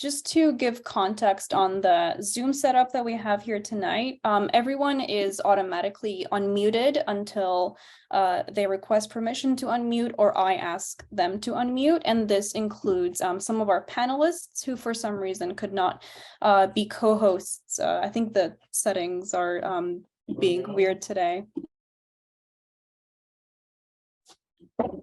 just to give context on the Zoom setup that we have here tonight, everyone is automatically unmuted until they request permission to unmute or I ask them to unmute. And this includes some of our panelists who for some reason could not be co-hosts. I think the settings are being weird today.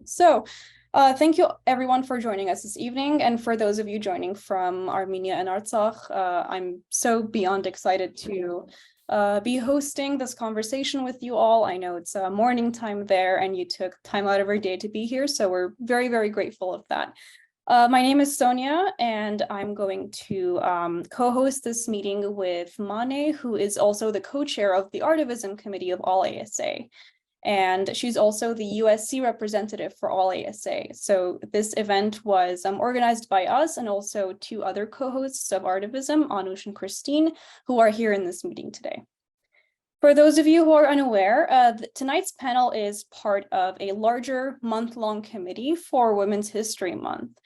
So thank you everyone for joining us this evening. And for those of you joining from Armenia and Artsakh, I'm so beyond excited to be hosting this conversation with you all. I know it's morning time there and you took time out of your day to be here. So we're very, very grateful of that. My name is Sonia, and I'm going to co-host this meeting with Mane, who is also the co-chair of the ARTivism committee of All-ASA. And she's also the USC representative for All-ASA. So this event was organized by us and also two other co-hosts of ARTivism, Anush and Christine, who are here in this meeting today. For those of you who are unaware, tonight's panel is part of a larger month-long committee for Women's History Month.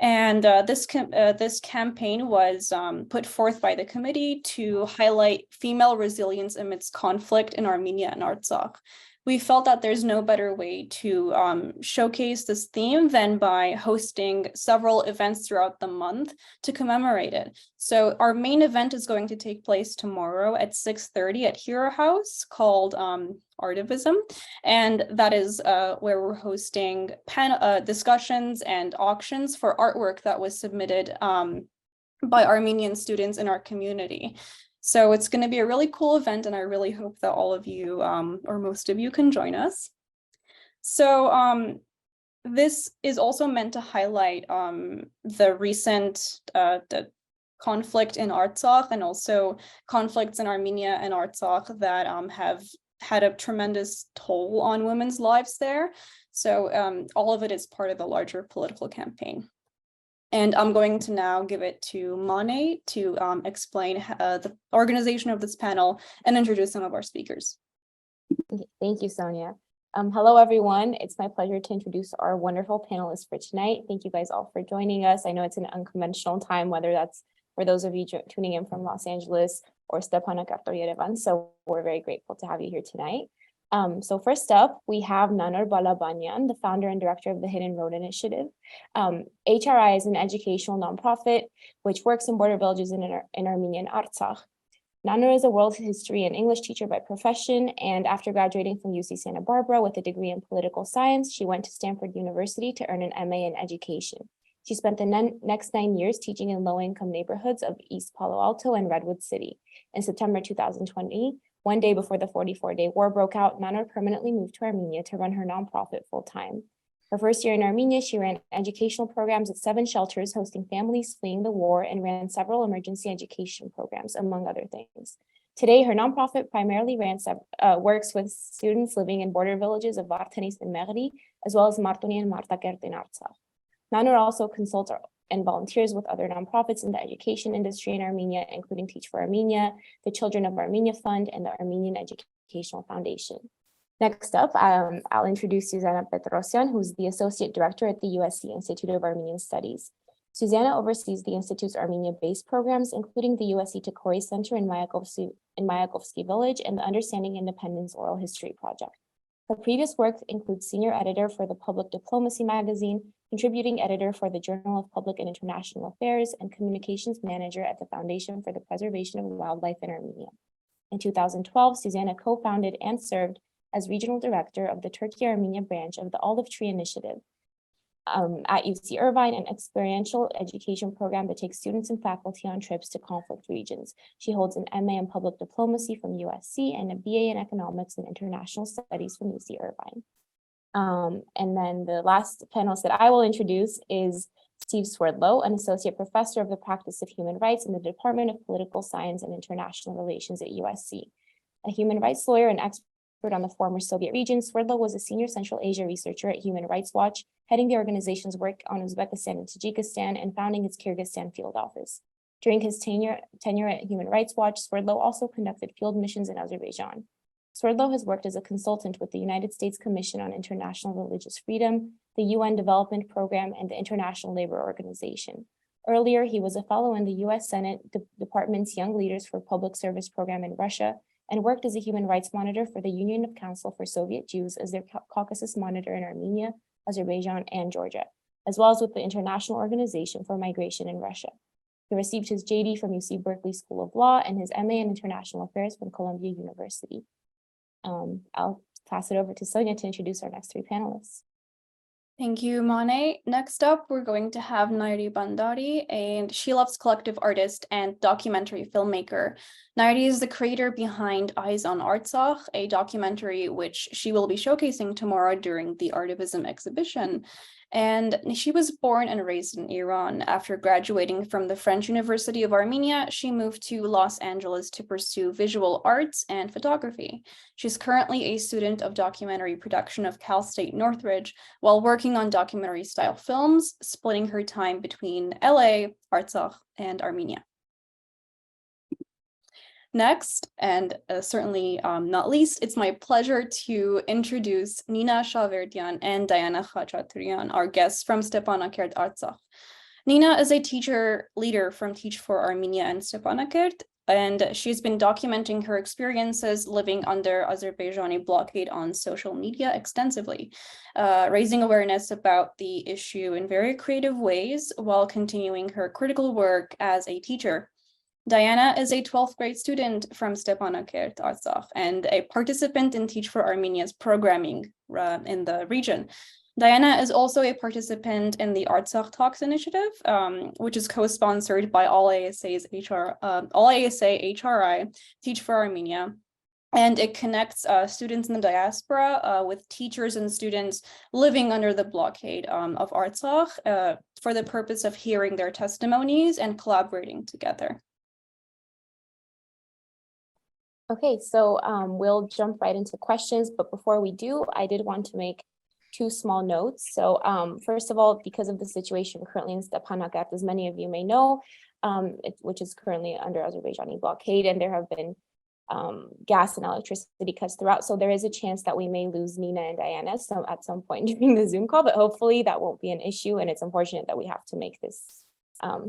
And this campaign was put forth by the committee to highlight female resilience amidst conflict in Armenia and Artsakh. We felt that there's no better way to showcase this theme than by hosting several events throughout the month to commemorate it. So our main event is going to take place tomorrow at 6:30 at Hero House called ARTivism. And that is where we're hosting discussions and auctions for artwork that was submitted by Armenian students in our community. So it's going to be a really cool event, and I really hope that all of you, or most of you, can join us. So this is also meant to highlight the recent the conflict in Artsakh and also conflicts in Armenia and Artsakh that have had a tremendous toll on women's lives there. So all of it is part of the larger political campaign. And I'm going to now give it to Mane to explain the organization of this panel and introduce some of our speakers. Thank you, Sonia. Hello, everyone. It's my pleasure to introduce our wonderful panelists for tonight. Thank you guys all for joining us. I know it's an unconventional time, whether that's for those of you tuning in from Los Angeles or Stepanakert or Yerevan. So we're very grateful to have you here tonight. So first up, we have Nanor Balabanian, the founder and director of the Hidden Road Initiative. HRI is an educational nonprofit which works in border villages in Armenia and Artsakh. Nanor is a world history and English teacher by profession, and after graduating from UC Santa Barbara with a degree in political science, she went to Stanford University to earn an MA in education. She spent the next 9 years teaching in low-income neighborhoods of East Palo Alto and Redwood City. In September 2020, one day before the 44-day war broke out, Nanor permanently moved to Armenia to run her nonprofit full-time. Her first year in Armenia, she ran educational programs at 7 shelters hosting families fleeing the war and ran several emergency education programs, among other things. Today, her nonprofit primarily works with students living in border villages of Vartanis and Nairi, as well as Martuni and Martakert in Artsakh. Nanor also consults and volunteers with other nonprofits in the education industry in Armenia, including Teach for Armenia, the Children of Armenia Fund, and the Armenian Educational Foundation. Next up, I'll introduce Syuzanna Petrosyan, who's the Associate Director at the USC Institute of Armenian Studies. Syuzanna oversees the Institute's Armenia-based programs, including the USC Tokori Center in Mayakovsky Village and the Understanding Independence Oral History Project. Her previous work includes senior editor for the Public Diplomacy magazine, contributing editor for the Journal of Public and International Affairs, and communications manager at the Foundation for the Preservation of Wildlife in Armenia. In 2012, Syuzanna co-founded and served as regional director of the Turkey-Armenia branch of the Olive Tree Initiative at UC Irvine, an experiential education program that takes students and faculty on trips to conflict regions. She holds an MA in public diplomacy from USC and a BA in economics and international studies from UC Irvine. And then the last panelist that I will introduce is Steve Swerdlow, an associate professor of the practice of human rights in the Department of Political Science and International Relations at USC. A human rights lawyer and expert on the former Soviet region, Swerdlow was a senior Central Asia researcher at Human Rights Watch, heading the organization's work on Uzbekistan and Tajikistan and founding its Kyrgyzstan field office. During his tenure at Human Rights Watch, Swerdlow also conducted field missions in Azerbaijan. Swerdlow has worked as a consultant with the United States Commission on International Religious Freedom, the UN Development Program, and the International Labor Organization. Earlier, he was a fellow in the U.S. Senate Department's Young Leaders for Public Service program in Russia and worked as a human rights monitor for the Union of Council for Soviet Jews as their Caucasus monitor in Armenia, Azerbaijan, and Georgia, as well as with the International Organization for Migration in Russia. He received his JD from UC Berkeley School of Law and his MA in International Affairs from Columbia University. I'll pass it over to Sonia to introduce our next three panelists. Thank you, Mane. Next up, we're going to have Nairi Bandari, and she loves collective artist and documentary filmmaker. Nairi is the creator behind Eyes on Artsakh, a documentary which she will be showcasing tomorrow during the ARTivism exhibition. And she was born and raised in Iran. After graduating from the French University of Armenia, she moved to Los Angeles to pursue visual arts and photography. She's currently a student of documentary production of Cal State Northridge while working on documentary-style films, splitting her time between LA, Artsakh, and Armenia. Next, and certainly not least, it's my pleasure to introduce Nina Shahverdyan and Diana Khachatryan, our guests from Stepanakert, Artsakh. Nina is a teacher leader from Teach for Armenia and Stepanakert, and she's been documenting her experiences living under Azerbaijani blockade on social media extensively, raising awareness about the issue in very creative ways while continuing her critical work as a teacher. Diana is a 12th grade student from Stepanakert, Artsakh, and a participant in Teach for Armenia's programming in the region. Diana is also a participant in the Artsakh Talks initiative, which is co-sponsored by All-ASA HRI, Teach for Armenia, and it connects students in the diaspora with teachers and students living under the blockade of Artsakh for the purpose of hearing their testimonies and collaborating together. Okay, so we'll jump right into questions, but before we do, I did want to make two small notes. So first of all, because of the situation currently in Stepanakert, as many of you may know, which is currently under Azerbaijani blockade, and there have been gas and electricity cuts throughout. So there is a chance that we may lose Nina and Diana at some point during the Zoom call, but hopefully that won't be an issue. And it's unfortunate that we have to make this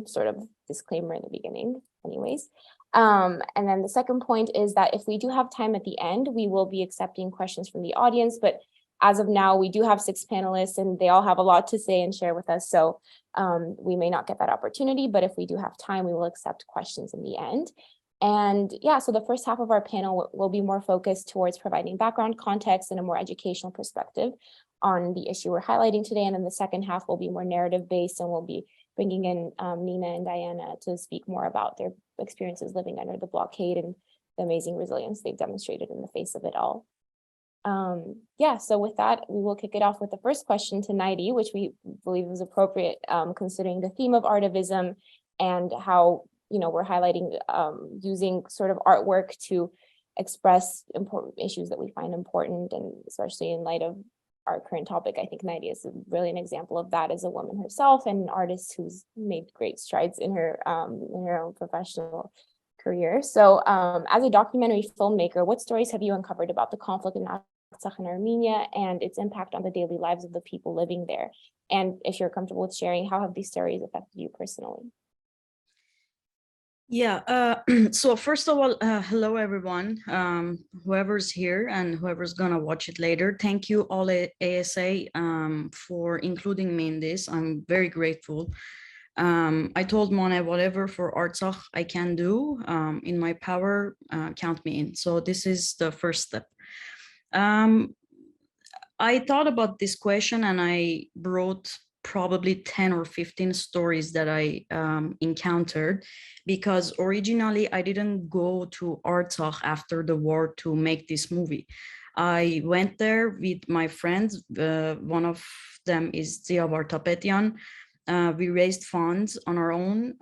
sort of disclaimer in the beginning anyways. And then the second point is that if we do have time at the end, we will be accepting questions from the audience. But as of now, we do have 6 panelists and they all have a lot to say and share with us. So we may not get that opportunity, but if we do have time, we will accept questions in the end. And yeah, so the first half of our panel will be more focused towards providing background context and a more educational perspective on the issue we're highlighting today. And then the second half will be more narrative based, and we'll be bringing in Nina and Diana to speak more about their experiences living under the blockade and the amazing resilience they've demonstrated in the face of it all. Yeah, so with that, we will kick it off with the first question to Nairi, which we believe is appropriate considering the theme of artivism and how, you know, we're highlighting using sort of artwork to express important issues that we find important, and especially in light of our current topic. I think Nairi is really an example of that as a woman herself and an artist who's made great strides in her own professional career. So as a documentary filmmaker, what stories have you uncovered about the conflict in Artsakh and Armenia and its impact on the daily lives of the people living there? And if you're comfortable with sharing, how have these stories affected you personally? Yeah, so first of all, hello everyone, whoever's here and whoever's gonna watch it later. Thank you All-ASA for including me in this. I'm very grateful. I told Mona, whatever for Artsakh I can do in my power, count me in. So this is the first step. I thought about this question and I wrote probably 10 or 15 stories that I encountered, because originally I didn't go to Artsakh after the war to make this movie. I went there with my friends. One of them is Syuzanna Petrosyan. We raised funds on our own,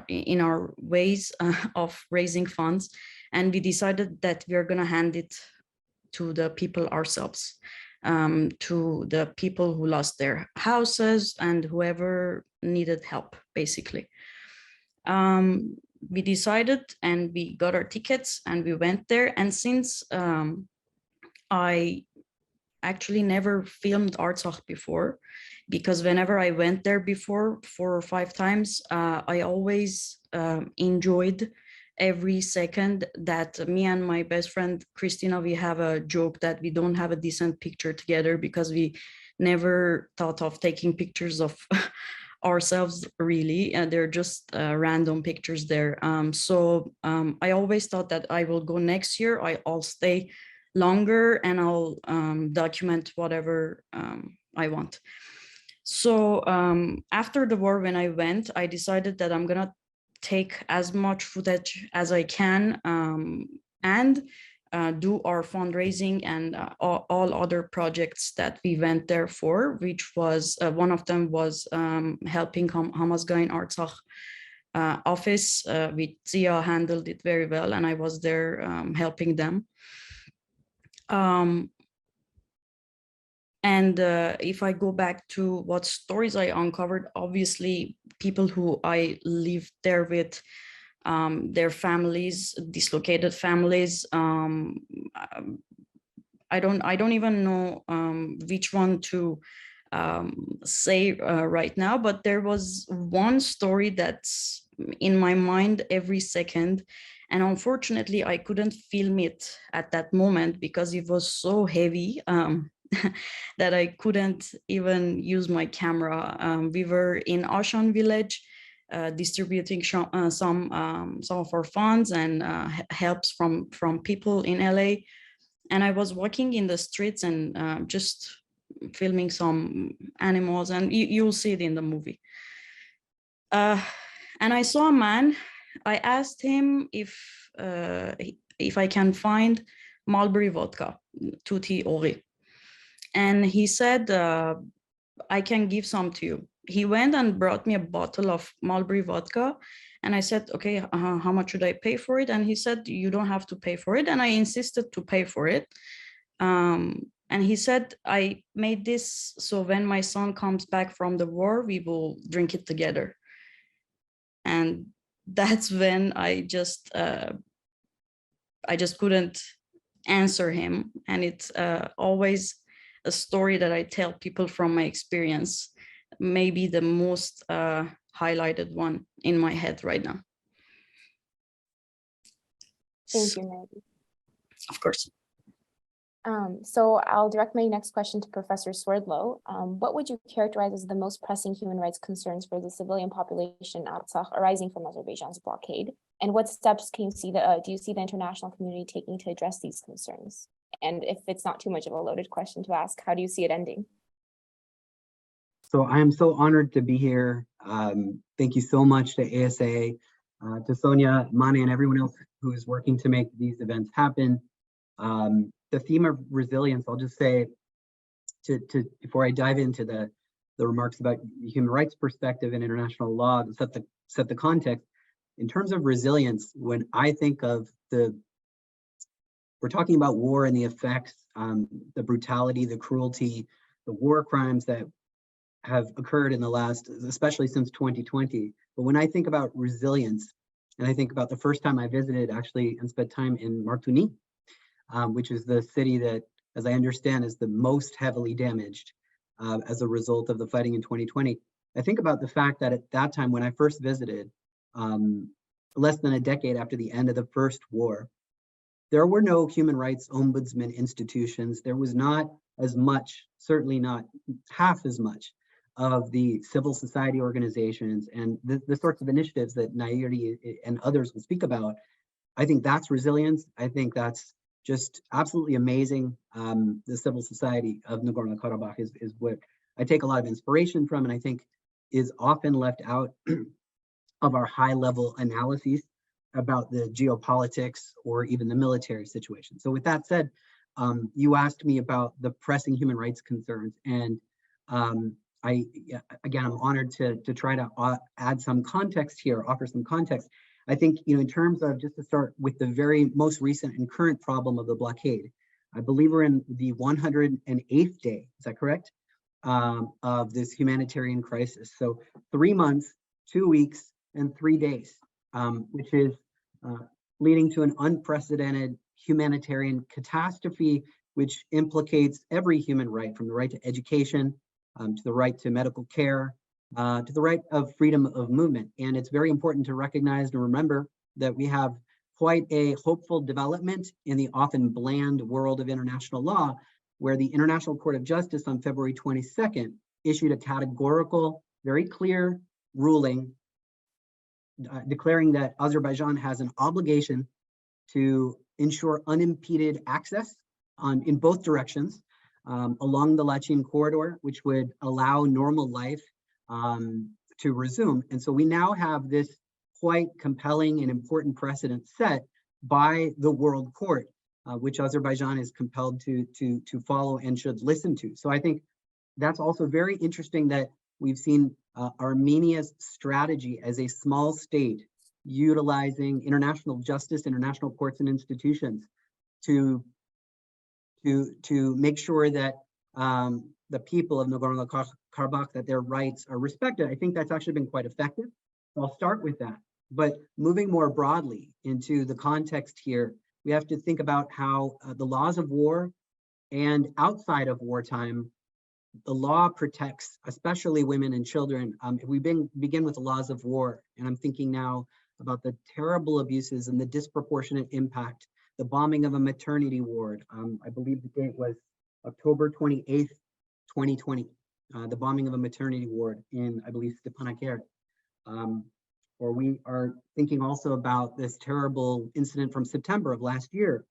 in our ways of raising funds, and we decided that we are going to hand it to the people ourselves. To the people who lost their houses and whoever needed help, basically. We decided and we got our tickets and we went there. And since I actually never filmed Artsakh before, because whenever I went there before 4 or 5 times, I always enjoyed every second. That me and my best friend Christina, we have a joke that we don't have a decent picture together because we never thought of taking pictures of ourselves, really, and they're just random pictures there. So I always thought that I will go next year. I'll stay longer and I'll document whatever I want. So after the war, when I went, I decided that I'm gonna take as much footage as I can and do our fundraising and all other projects that we went there for, which was one of them was helping Hamazgain Artsakh office. With Zia handled it very well, and I was there helping them. And if I go back to what stories I uncovered, obviously people who I lived there with, their families, dislocated families. I don't even know which one to say right now, but there was one story that's in my mind every second. And unfortunately, I couldn't film it at that moment because it was so heavy that I couldn't even use my camera. We were in Ashan village, distributing some of our funds and helps from people in LA. And I was walking in the streets and just filming some animals, and you'll see it in the movie. And I saw a man. I asked him if I can find mulberry vodka, tutti ori. And he said, I can give some to you. He went and brought me a bottle of mulberry vodka. And I said, okay, how much should I pay for it? And he said, you don't have to pay for it. And I insisted to pay for it. And he said, I made this so when my son comes back from the war, we will drink it together. And that's when I just couldn't answer him. And it's always a story that I tell people from my experience, maybe the most highlighted one in my head right now. Thank you, Nairi. Of course. So I'll direct my next question to Professor Swerdlow. What would you characterize as the most pressing human rights concerns for the civilian population in Artsakh arising from Azerbaijan's blockade? And what steps can you see do you see the international community taking to address these concerns? And if it's not too much of a loaded question to ask, how do you see it ending? So I am so honored to be here. Thank you so much to ASA, to Sonia, Mane, and everyone else who is working to make these events happen. The theme of resilience, I'll just say, before I dive into the remarks about human rights perspective and international law, to set the context. In terms of resilience, when I think of we're talking about war and the effects, the brutality, the cruelty, the war crimes that have occurred in the last, especially since 2020. But when I think about resilience, and I think about the first time I visited actually and spent time in Martuni, which is the city that, as I understand, is the most heavily damaged as a result of the fighting in 2020. I think about the fact that at that time when I first visited, less than a decade after the end of the first war, there were no human rights ombudsman institutions. There was not as much, certainly not half as much, of the civil society organizations and the sorts of initiatives that Nairi and others will speak about. I think that's resilience. I think that's just absolutely amazing. The civil society of Nagorno-Karabakh is what I take a lot of inspiration from, and I think is often left out of our high-level analyses about the geopolitics or even the military situation. So with that said, you asked me about the pressing human rights concerns, and again, I'm honored to try to add some context here, offer some context. I think, in terms of, just to start with the very most recent and current problem of the blockade, I believe we're in the 108th day, is that correct? Of this humanitarian crisis. So 3 months, 2 weeks, and 3 days, which is leading to an unprecedented humanitarian catastrophe which implicates every human right, from the right to education, to the right to medical care, to the right of freedom of movement. And it's very important to recognize and remember that we have quite a hopeful development in the often bland world of international law, where the International Court of Justice on February 22nd issued a categorical, very clear ruling declaring that Azerbaijan has an obligation to ensure unimpeded access in both directions along the Lachin corridor, which would allow normal life to resume. And so we now have this quite compelling and important precedent set by the World Court, which Azerbaijan is compelled to follow and should listen to. So I think that's also very interesting that we've seen Armenia's strategy as a small state utilizing international justice, international courts and institutions to make sure that the people of Nagorno-Karabakh, that their rights are respected. I think that's actually been quite effective. So I'll start with that. But moving more broadly into the context here, we have to think about how the laws of war and outside of wartime, the law protects especially women and children. If we begin with the laws of war, and I'm thinking now about the terrible abuses and the disproportionate impact, the bombing of a maternity ward. I believe the date was October 28th, 2020, the bombing of a maternity ward in, I believe, Stepanakert. Or we are thinking also about this terrible incident from September of last year,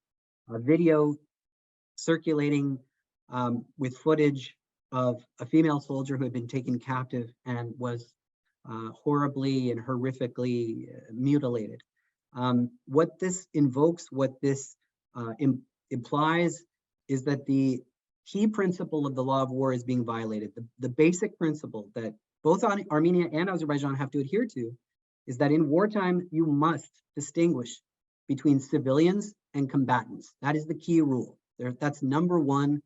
a video circulating with footage of a female soldier who had been taken captive and was horribly and horrifically mutilated. What this invokes, what this implies, is that the key principle of the law of war is being violated. The basic principle that both Armenia and Azerbaijan have to adhere to is that in wartime, you must distinguish between civilians and combatants. That is the key rule. That's number one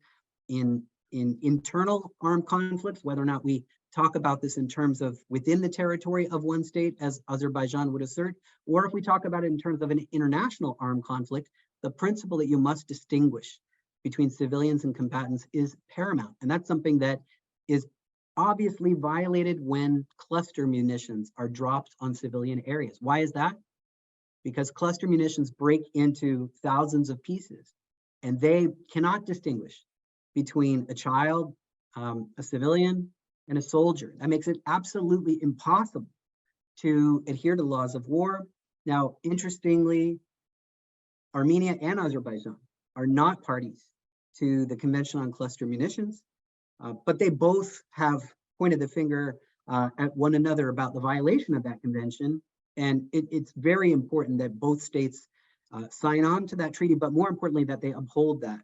in internal armed conflicts, whether or not we talk about this in terms of within the territory of one state, as Azerbaijan would assert, or if we talk about it in terms of an international armed conflict, the principle that you must distinguish between civilians and combatants is paramount. And that's something that is obviously violated when cluster munitions are dropped on civilian areas. Why is that? Because cluster munitions break into thousands of pieces, and they cannot distinguish between a child, a civilian, and a soldier. That makes it absolutely impossible to adhere to laws of war. Now, interestingly, Armenia and Azerbaijan are not parties to the Convention on Cluster Munitions, but they both have pointed the finger at one another about the violation of that convention. And it's very important that both states sign on to that treaty, but more importantly, that they uphold that.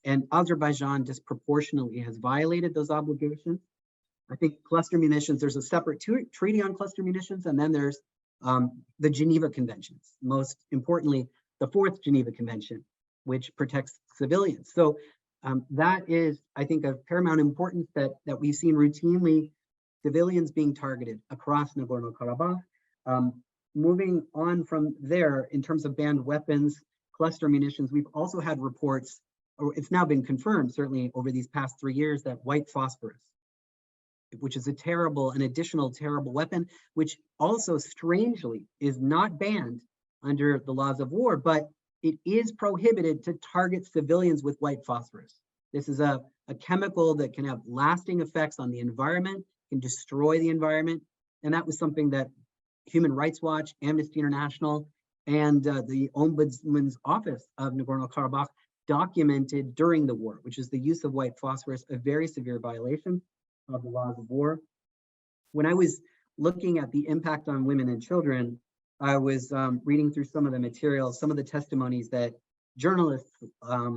And Azerbaijan disproportionately has violated those obligations. I think cluster munitions, there's a separate treaty on cluster munitions, and then there's the Geneva Conventions. Most importantly, the Fourth Geneva Convention, which protects civilians. So that is, I think, of paramount importance that we've seen routinely civilians being targeted across Nagorno-Karabakh. Moving on from there, in terms of banned weapons, cluster munitions, we've also had reports, or it's now been confirmed, certainly over these past 3 years, that white phosphorus, which is an additional terrible weapon, which also strangely is not banned under the laws of war, but it is prohibited to target civilians with white phosphorus. This is a chemical that can have lasting effects on the environment, can destroy the environment. And that was something that Human Rights Watch, Amnesty International, and the Ombudsman's Office of Nagorno-Karabakh documented during the war, which is the use of white phosphorus, a very severe violation of the laws of war. When I was looking at the impact on women and children, I was reading through some of the materials, some of the testimonies that journalists I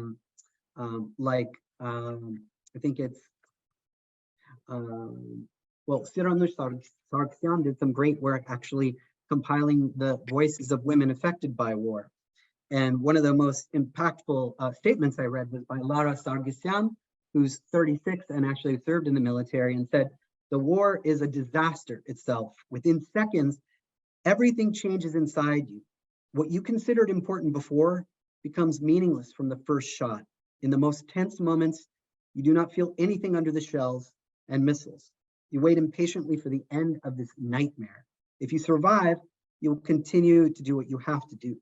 think it's, Syuzanna Petrosyan did some great work actually compiling the voices of women affected by war. And one of the most impactful statements I read was by Lara Sargsyan, who's 36 and actually served in the military, and said, "The war is a disaster itself. Within seconds, everything changes inside you. What you considered important before becomes meaningless from the first shot. In the most tense moments, you do not feel anything under the shells and missiles. You wait impatiently for the end of this nightmare. If you survive, you will continue to do what you have to do.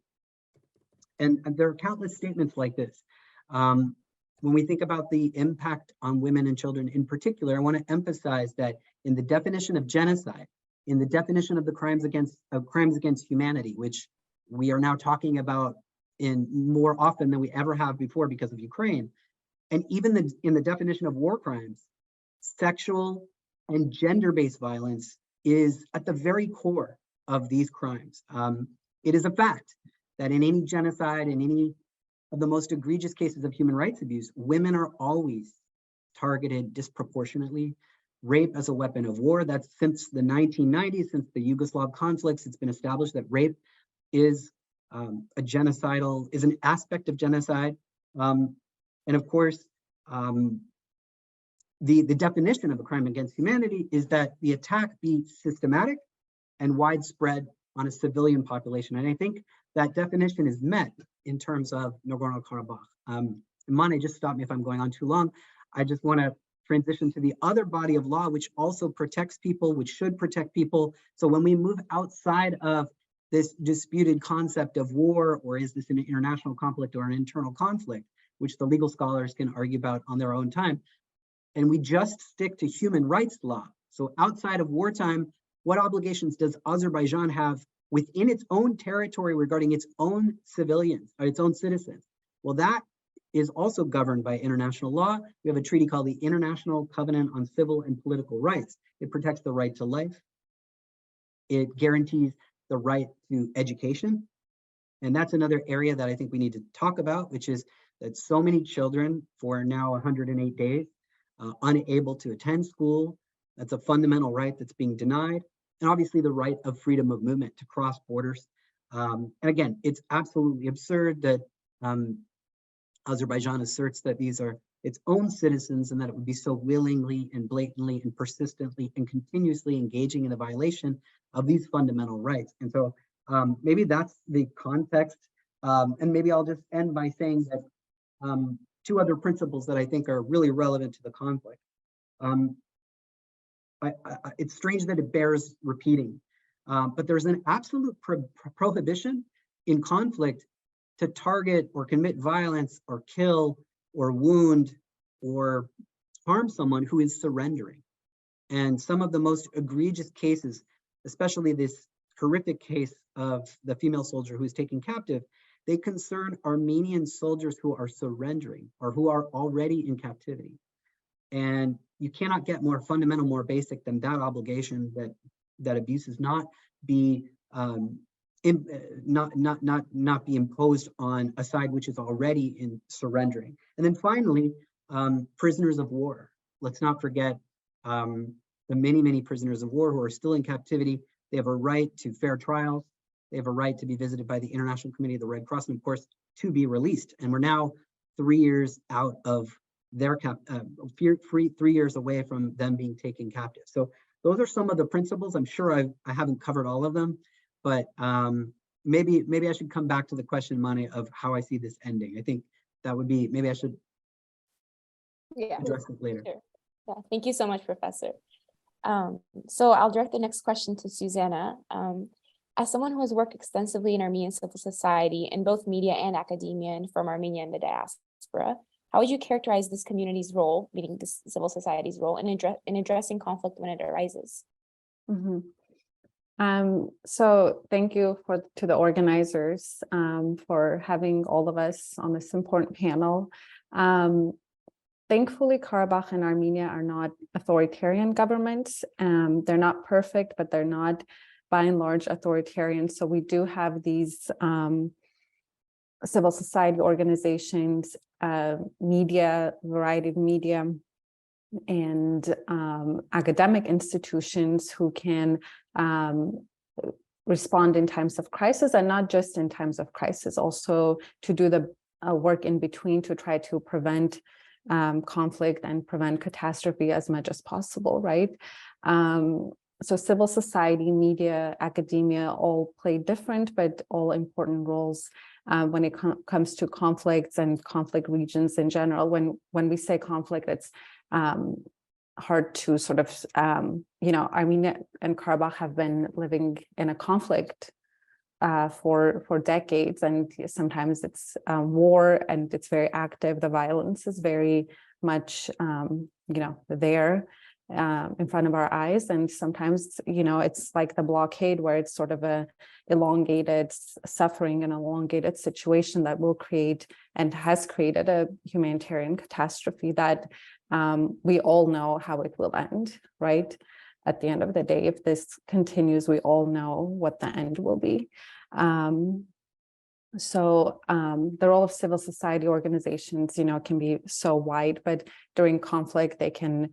And there are countless statements like this. When we think about the impact on women and children in particular, I want to emphasize that in the definition of genocide, in the definition of the crimes against humanity, which we are now talking about in more often than we ever have before because of Ukraine, and even in the definition of war crimes, sexual and gender-based violence is at the very core of these crimes. It is a fact that in any genocide, in any of the most egregious cases of human rights abuse, women are always targeted disproportionately. Rape as a weapon of war, that's since the 1990s, since the Yugoslav conflicts, it's been established that rape is an aspect of genocide. And of course, the definition of a crime against humanity is that the attack be systematic and widespread on a civilian population. And I think that definition is met in terms of Nagorno-Karabakh. Mane, just stop me if I'm going on too long. I just want to transition to the other body of law, which also protects people, which should protect people. So when we move outside of this disputed concept of war, or is this an international conflict or an internal conflict, which the legal scholars can argue about on their own time, and we just stick to human rights law. So outside of wartime, what obligations does Azerbaijan have within its own territory regarding its own civilians, or its own citizens? Well, that is also governed by international law. We have a treaty called the International Covenant on Civil and Political Rights. It protects the right to life. It guarantees the right to education. And that's another area that I think we need to talk about, which is that so many children for now 108 days, unable to attend school. That's a fundamental right that's being denied. And obviously the right of freedom of movement to cross borders. And again, it's absolutely absurd that Azerbaijan asserts that these are its own citizens and that it would be so willingly and blatantly and persistently and continuously engaging in the violation of these fundamental rights. And so maybe that's the context. And maybe I'll just end by saying that two other principles that I think are really relevant to the conflict. It's strange that it bears repeating, but there's an absolute prohibition in conflict to target or commit violence or kill or wound or harm someone who is surrendering. And some of the most egregious cases, especially this horrific case of the female soldier who is taken captive, they concern Armenian soldiers who are surrendering or who are already in captivity. And you cannot get more fundamental, more basic than that obligation that abuses not be not be imposed on a side which is already in surrendering. And then finally, prisoners of war. Let's not forget the many prisoners of war who are still in captivity. They have a right to fair trials. They have a right to be visited by the International Committee of the Red Cross, and of course, to be released. And we're now 3 years out of their 3 years away from them being taken captive. So those are some of the principles. I'm sure I haven't covered all of them, but maybe I should come back to the question, Mane, of how I see this ending. I think that would be, maybe I should address it later. Sure. Yeah, thank you so much, Professor. So I'll direct the next question to Syuzanna. As someone who has worked extensively in Armenian civil society in both media and academia and from Armenia and the diaspora, how would you characterize this community's role, meaning this civil society's role, in addressing conflict when it arises? So thank you to the organizers for having all of us on this important panel. Thankfully, Karabakh and Armenia are not authoritarian governments. They're not perfect, but they're not by and large authoritarian. So we do have these civil society organizations, media, variety of media, and academic institutions who can respond in times of crisis, and not just in times of crisis, also to do the work in between to try to prevent conflict and prevent catastrophe as much as possible, right? so civil society, media, academia all play different but all important roles when it comes to conflicts and conflict regions in general. When we say conflict, it's hard to sort of, Armenia and Karabakh have been living in a conflict for decades, and sometimes it's war and it's very active. The violence is very much, there in front of our eyes, and sometimes, it's like the blockade where it's sort of a elongated suffering and elongated situation that will create and has created a humanitarian catastrophe that we all know how it will end, right? At the end of the day, if this continues, we all know what the end will be. So the role of civil society organizations, can be so wide, but during conflict, they can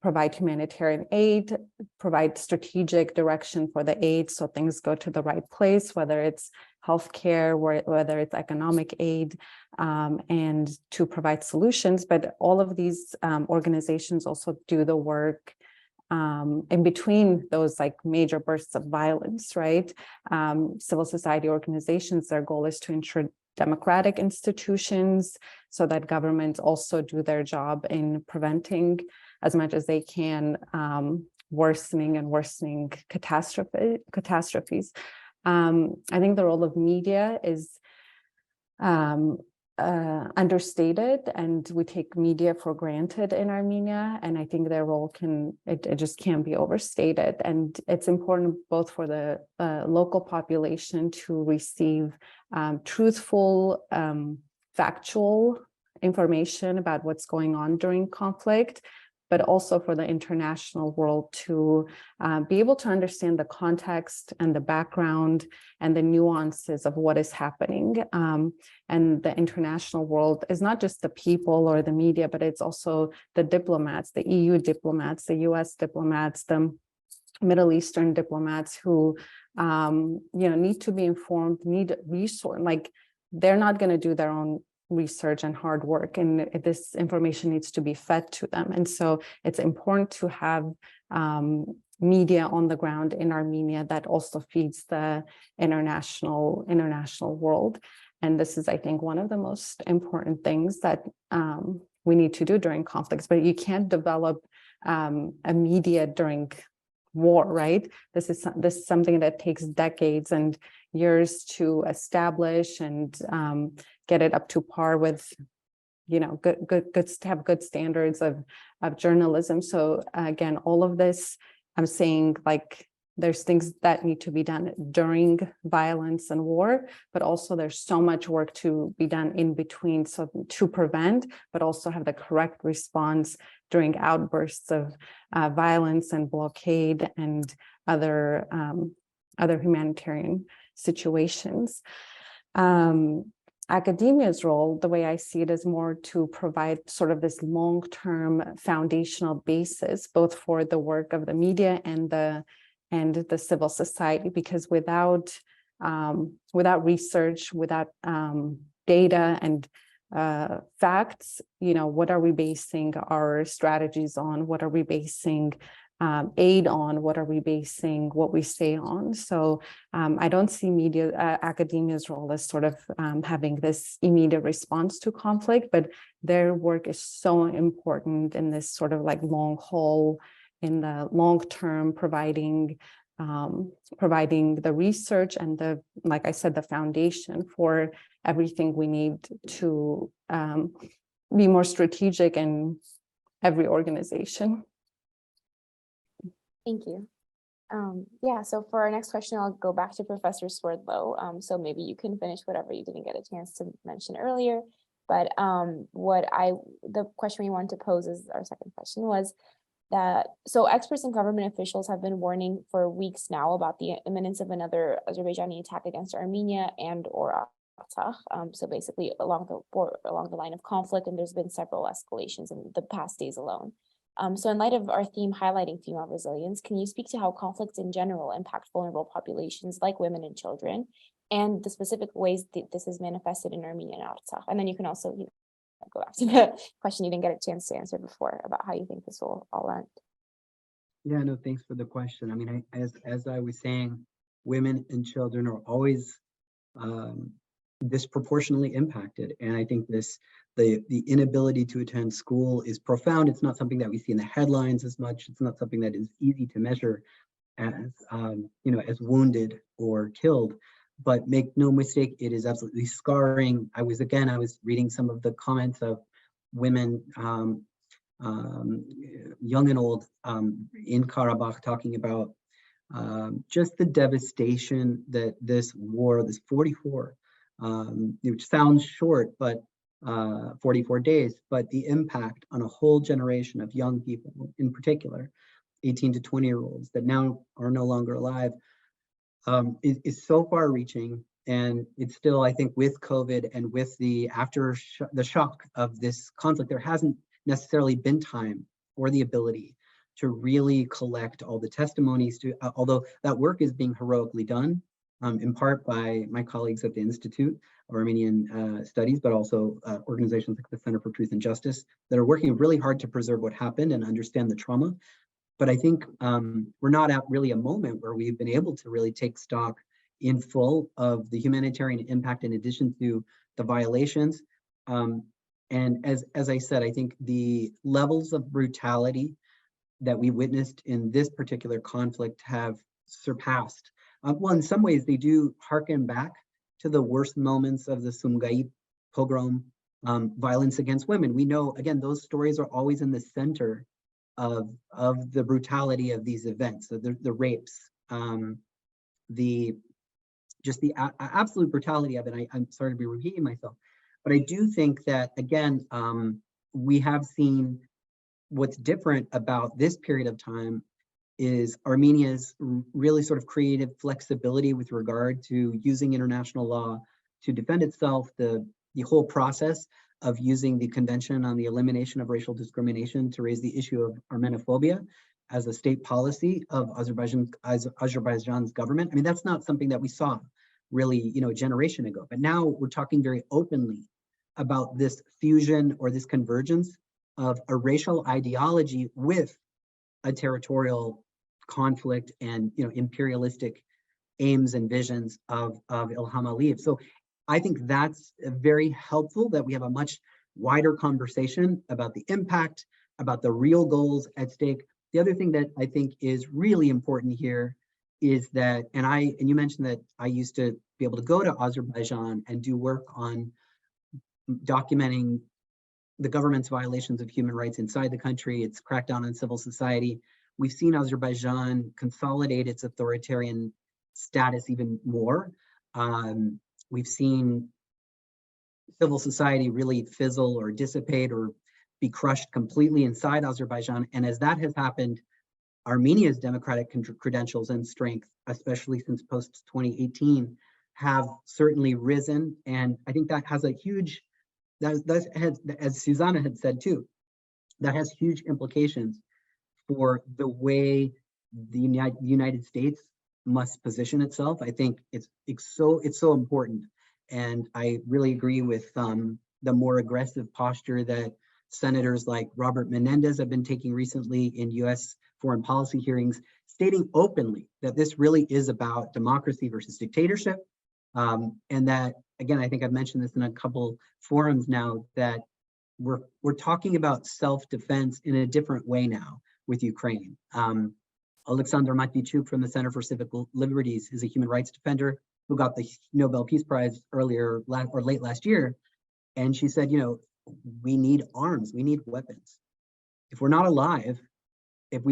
provide humanitarian aid, provide strategic direction for the aid so things go to the right place, whether it's healthcare, whether it's economic aid, and to provide solutions. But all of these organizations also do the work in between those like major bursts of violence, right? Civil society organizations, their goal is to ensure democratic institutions so that governments also do their job in preventing as much as they can worsening catastrophes. I think the role of media is understated, and we take media for granted in Armenia, and I think their role it just can't be overstated. And it's important both for the local population to receive truthful, factual information about what's going on during conflict, but also for the international world to be able to understand the context and the background and the nuances of what is happening. And the international world is not just the people or the media, but it's also the diplomats, the EU diplomats, the US diplomats, the Middle Eastern diplomats who need to be informed, need resource, like they're not going to do their own research and hard work, and this information needs to be fed to them. And so it's important to have media on the ground in Armenia that also feeds the international world. And this is, I think, one of the most important things that we need to do during conflicts. But you can't develop a media during war, right? This is something that takes decades and years to establish and get it up to par with, good standards of journalism. So again, all of this, I'm saying, like, there's things that need to be done during violence and war, but also there's so much work to be done in between, so to prevent, but also have the correct response during outbursts of violence and blockade and other humanitarian situations. Academia's role, the way I see it, is more to provide sort of this long-term foundational basis, both for the work of the media and the civil society, because without research, without data and facts, what are we basing our strategies on? What are we basing aid on? What are we basing what we say on? So I don't see academia's role as sort of having this immediate response to conflict, but their work is so important in this sort of like long haul, in the long term, providing the research and like I said, the foundation for everything we need to be more strategic in every organization. Thank you. So for our next question, I'll go back to Professor Swerdlow. So maybe you can finish whatever you didn't get a chance to mention earlier. But the question we wanted to pose as our second question was that, so experts and government officials have been warning for weeks now about the imminence of another Azerbaijani attack against Armenia and or Artsakh. So basically along the line of conflict, and there's been several escalations in the past days alone. So in light of our theme highlighting female resilience, can you speak to how conflicts in general impact vulnerable populations like women and children, and the specific ways that this is manifested in Armenia and Artsakh? And then you can also go back to the question you didn't get a chance to answer before about how you think this will all end. Yeah, no, thanks for the question. I mean, as I was saying, women and children are always um, disproportionately impacted, and I think the inability to attend school is profound. It's not something that we see in the headlines as much. It's not something that is easy to measure as as wounded or killed. But make no mistake, it is absolutely scarring. I was reading some of the comments of women, young and old, in Karabakh, talking about just the devastation that this war, this 44, which sounds short, but 44 days, but the impact on a whole generation of young people, in particular, 18 to 20-year-olds that now are no longer alive, is so far reaching. And it's still, I think, with COVID and with the the shock of this conflict, there hasn't necessarily been time or the ability to really collect all the testimonies, although that work is being heroically done, in part by my colleagues at the Institute of Armenian Studies, but also organizations like the Center for Truth and Justice that are working really hard to preserve what happened and understand the trauma. But I think we're not at really a moment where we've been able to really take stock in full of the humanitarian impact in addition to the violations. And as I said, I think the levels of brutality that we witnessed in this particular conflict have surpassed. Well, in some ways, they do harken back to the worst moments of the Sumgait pogrom, violence against women. We know, again, those stories are always in the center of the brutality of these events, the rapes, the absolute brutality of it. I'm sorry to be repeating myself, but I do think that, again, we have seen what's different about this period of time is Armenia's really sort of creative flexibility with regard to using international law to defend itself, the whole process of using the Convention on the Elimination of Racial Discrimination to raise the issue of Armenophobia as a state policy of Azerbaijan's government. I mean, that's not something that we saw really, a generation ago. But now we're talking very openly about this fusion or this convergence of a racial ideology with a territorial conflict and imperialistic aims and visions of Ilham Aliyev. So I think that's very helpful that we have a much wider conversation about the impact, about the real goals at stake. The other thing that I think is really important here is that, and you mentioned that I used to be able to go to Azerbaijan and do work on documenting the government's violations of human rights inside the country, its crackdown on civil society. We've seen Azerbaijan consolidate its authoritarian status even more. We've seen civil society really fizzle or dissipate or be crushed completely inside Azerbaijan. And as that has happened, Armenia's democratic credentials and strength, especially since post-2018, have certainly risen. And I think that has a huge, as Syuzanna had said too, that has huge implications for the way the United States must position itself. I think it's so important. And I really agree with the more aggressive posture that senators like Robert Menendez have been taking recently in US foreign policy hearings, stating openly that this really is about democracy versus dictatorship. And that, again, I think I've mentioned this in a couple forums now, that we're talking about self-defense in a different way now with Ukraine. Alexander Matvichuk from the Center for Civil Liberties is a human rights defender who got the Nobel Peace Prize late last year. And she said, we need arms, we need weapons. If we're not alive, if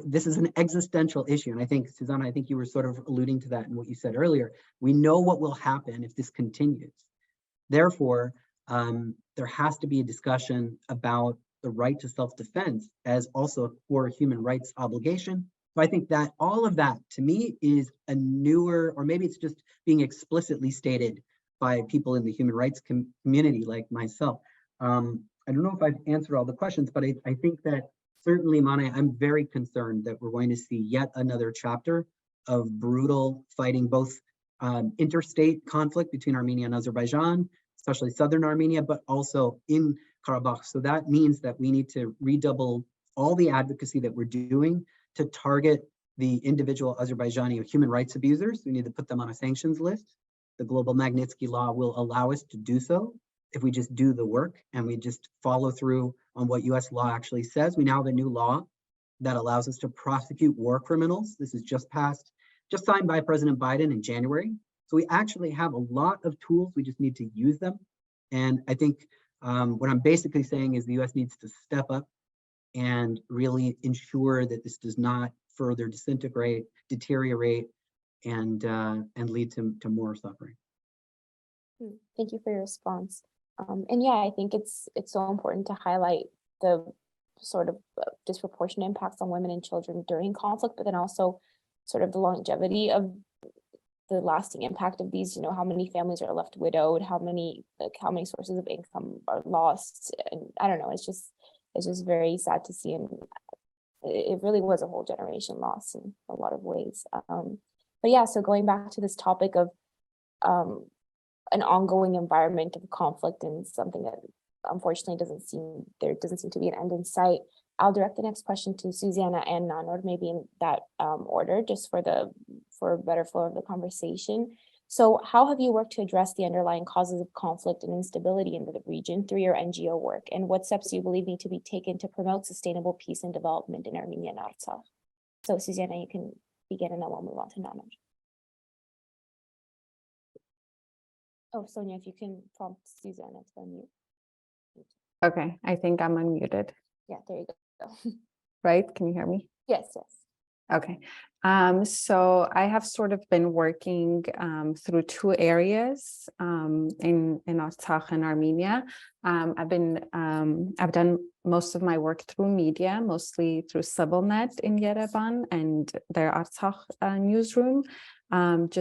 this is an existential issue. And I think, Syuzanna, I think you were sort of alluding to that in what you said earlier. We know what will happen if this continues. Therefore, there has to be a discussion about the right to self-defense as also a core human rights obligation. So I think that all of that, to me, is a newer, or maybe it's just being explicitly stated by people in the human rights community like myself. I don't know if I've answered all the questions, but I think that certainly, Mane, I'm very concerned that we're going to see yet another chapter of brutal fighting, both interstate conflict between Armenia and Azerbaijan, especially southern Armenia, but also in Karabakh. So that means that we need to redouble all the advocacy that we're doing to target the individual Azerbaijani human rights abusers. We need to put them on a sanctions list. The global Magnitsky Law will allow us to do so if we just do the work and we just follow through on what US law actually says. We now have a new law that allows us to prosecute war criminals. This is just signed by President Biden in January. So we actually have a lot of tools. We just need to use them. And I think what I'm basically saying is the US needs to step up and really ensure that this does not further disintegrate, deteriorate, and lead to more suffering. Thank you for your response. And yeah, I think it's so important to highlight the sort of disproportionate impacts on women and children during conflict, but then also sort of the longevity of the lasting impact of these, how many families are left widowed, how many sources of income are lost. And I don't know, it's just very sad to see. And it really was a whole generation lost in a lot of ways. But yeah, so going back to this topic of an ongoing environment of conflict and something that unfortunately doesn't seem to be an end in sight, I'll direct the next question to Syuzanna and Nanor, maybe in that order, just for a better flow of the conversation. So how have you worked to address the underlying causes of conflict and instability in the region through your NGO work? And what steps do you believe need to be taken to promote sustainable peace and development in Armenia and Artsakh? So Syuzanna, you can begin and then we'll move on to Nanor. Oh, Sonia, if you can prompt Syuzanna to unmute. Okay, I think I'm unmuted, Yeah, there you go. right? Can you hear me? Yes. Okay, so I have sort of been working through two areas in Artsakh and Armenia. I've done most of my work through media, mostly through CivilNet in Yerevan and their Artsakh newsroom. And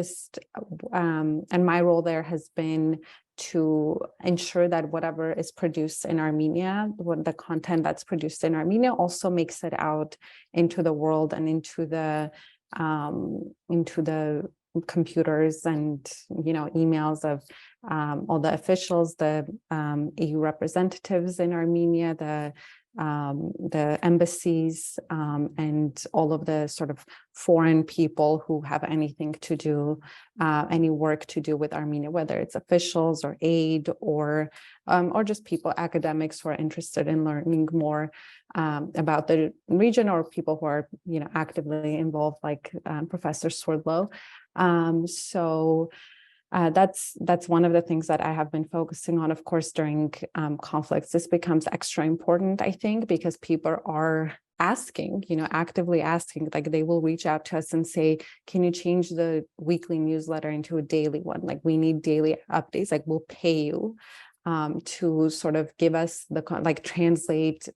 my role there has been to ensure that whatever is produced in Armenia, the content that's produced in Armenia also makes it out into the world and into the computers and emails of all the officials, the EU representatives in Armenia, the embassies, and all of the sort of foreign people who have anything to do, any work to do with Armenia, whether it's officials or aid or just people, academics who are interested in learning more about the region, or people who are actively involved, like Professor Swerdlow. That's one of the things that I have been focusing on. Of course, during conflicts, this becomes extra important, I think, because people are asking, actively asking, like they will reach out to us and say, can you change the weekly newsletter into a daily one? Like we need daily updates, like we'll pay you to sort of give us translate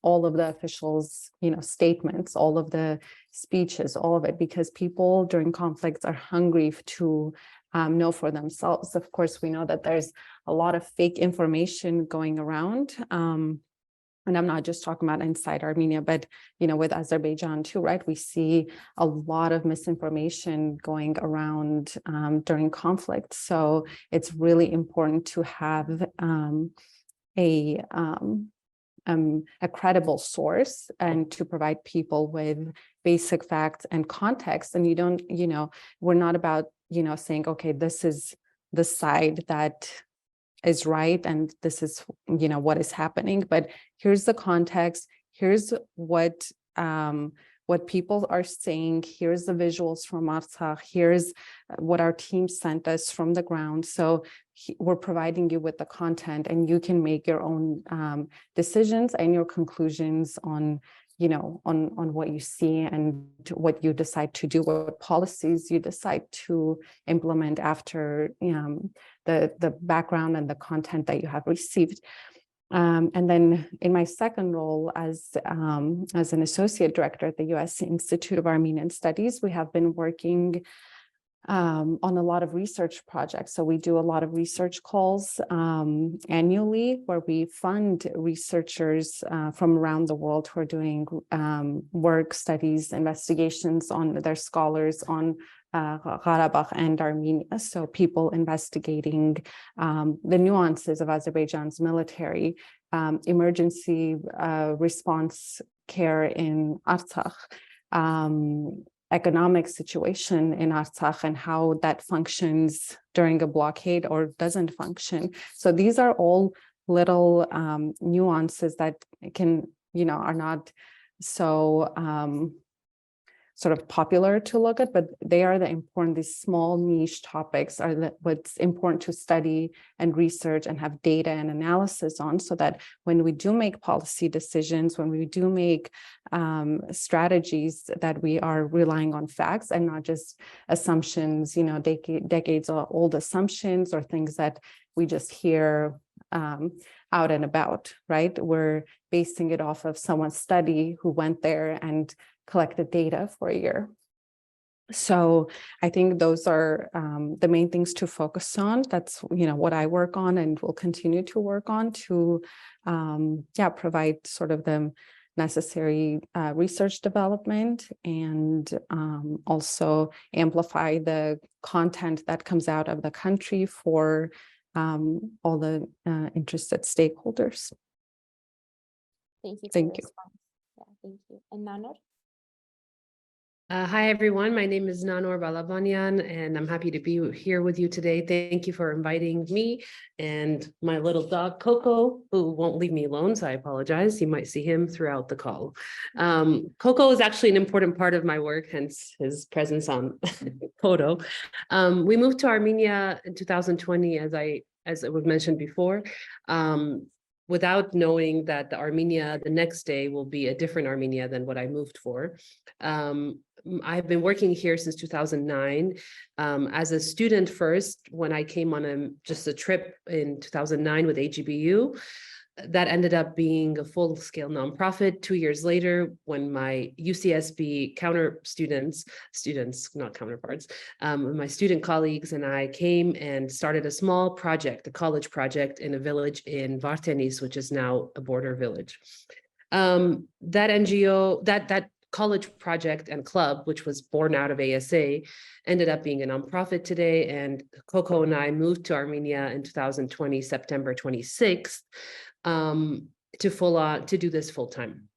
all of the officials, statements, all of the speeches, all of it, because people during conflicts are hungry to know for themselves. Of course, we know that there's a lot of fake information going around. And I'm not just talking about inside Armenia, but, with Azerbaijan too, right? We see a lot of misinformation going around during conflict. So it's really important to have a credible source and to provide people with basic facts and context. And you don't, we're not about, saying, okay, this is the side that is right and this is what is happening, but here's the context, here's what people are saying, here's the visuals from Artsakh, here's what our team sent us from the ground. So we're providing you with the content and you can make your own decisions and your conclusions on what you see and what you decide to do, what policies you decide to implement after the background and the content that you have received. And then in my second role as an associate director at the U.S. Institute of Armenian Studies, we have been working on a lot of research projects. So we do a lot of research calls annually where we fund researchers from around the world who are doing work, studies, investigations on their scholars on Karabakh and Armenia. So people investigating the nuances of Azerbaijan's military, emergency response care in Artsakh, economic situation in Artsakh and how that functions during a blockade or doesn't function. So these are all little nuances that can, are not so sort of popular to look at, but they are the important, these small niche topics are what's important to study and research and have data and analysis on, so that when we do make policy decisions, when we do make strategies, that we are relying on facts and not just assumptions, decades old assumptions or things that we just hear out and about, right? We're basing it off of someone's study who went there and collected data for a year. So I think those are the main things to focus on. That's what I work on and will continue to work on to provide sort of the necessary research development and also amplify the content that comes out of the country for all the interested stakeholders. Thank you. Thank you. Yeah, thank you. And Nanor? Hi, everyone. My name is Nanor Balabanian, and I'm happy to be here with you today. Thank you for inviting me and my little dog, Coco, who won't leave me alone, so I apologize. You might see him throughout the call. Coco is actually an important part of my work, hence his presence on photo. We moved to Armenia in 2020, as it was mentioned before, without knowing that the next day will be a different Armenia than what I moved for. I've been working here since 2009 as a student first, when I came on just a trip in 2009 with AGBU. That ended up being a full-scale nonprofit. 2 years later, when my UCSB not counterparts, my student colleagues and I came and started a small project, a college project in a village in Vartenis, which is now a border village. That NGO, that college project and club, which was born out of ASA, ended up being a nonprofit today. And Coco and I moved to Armenia in 2020, September 26th, to do this full time.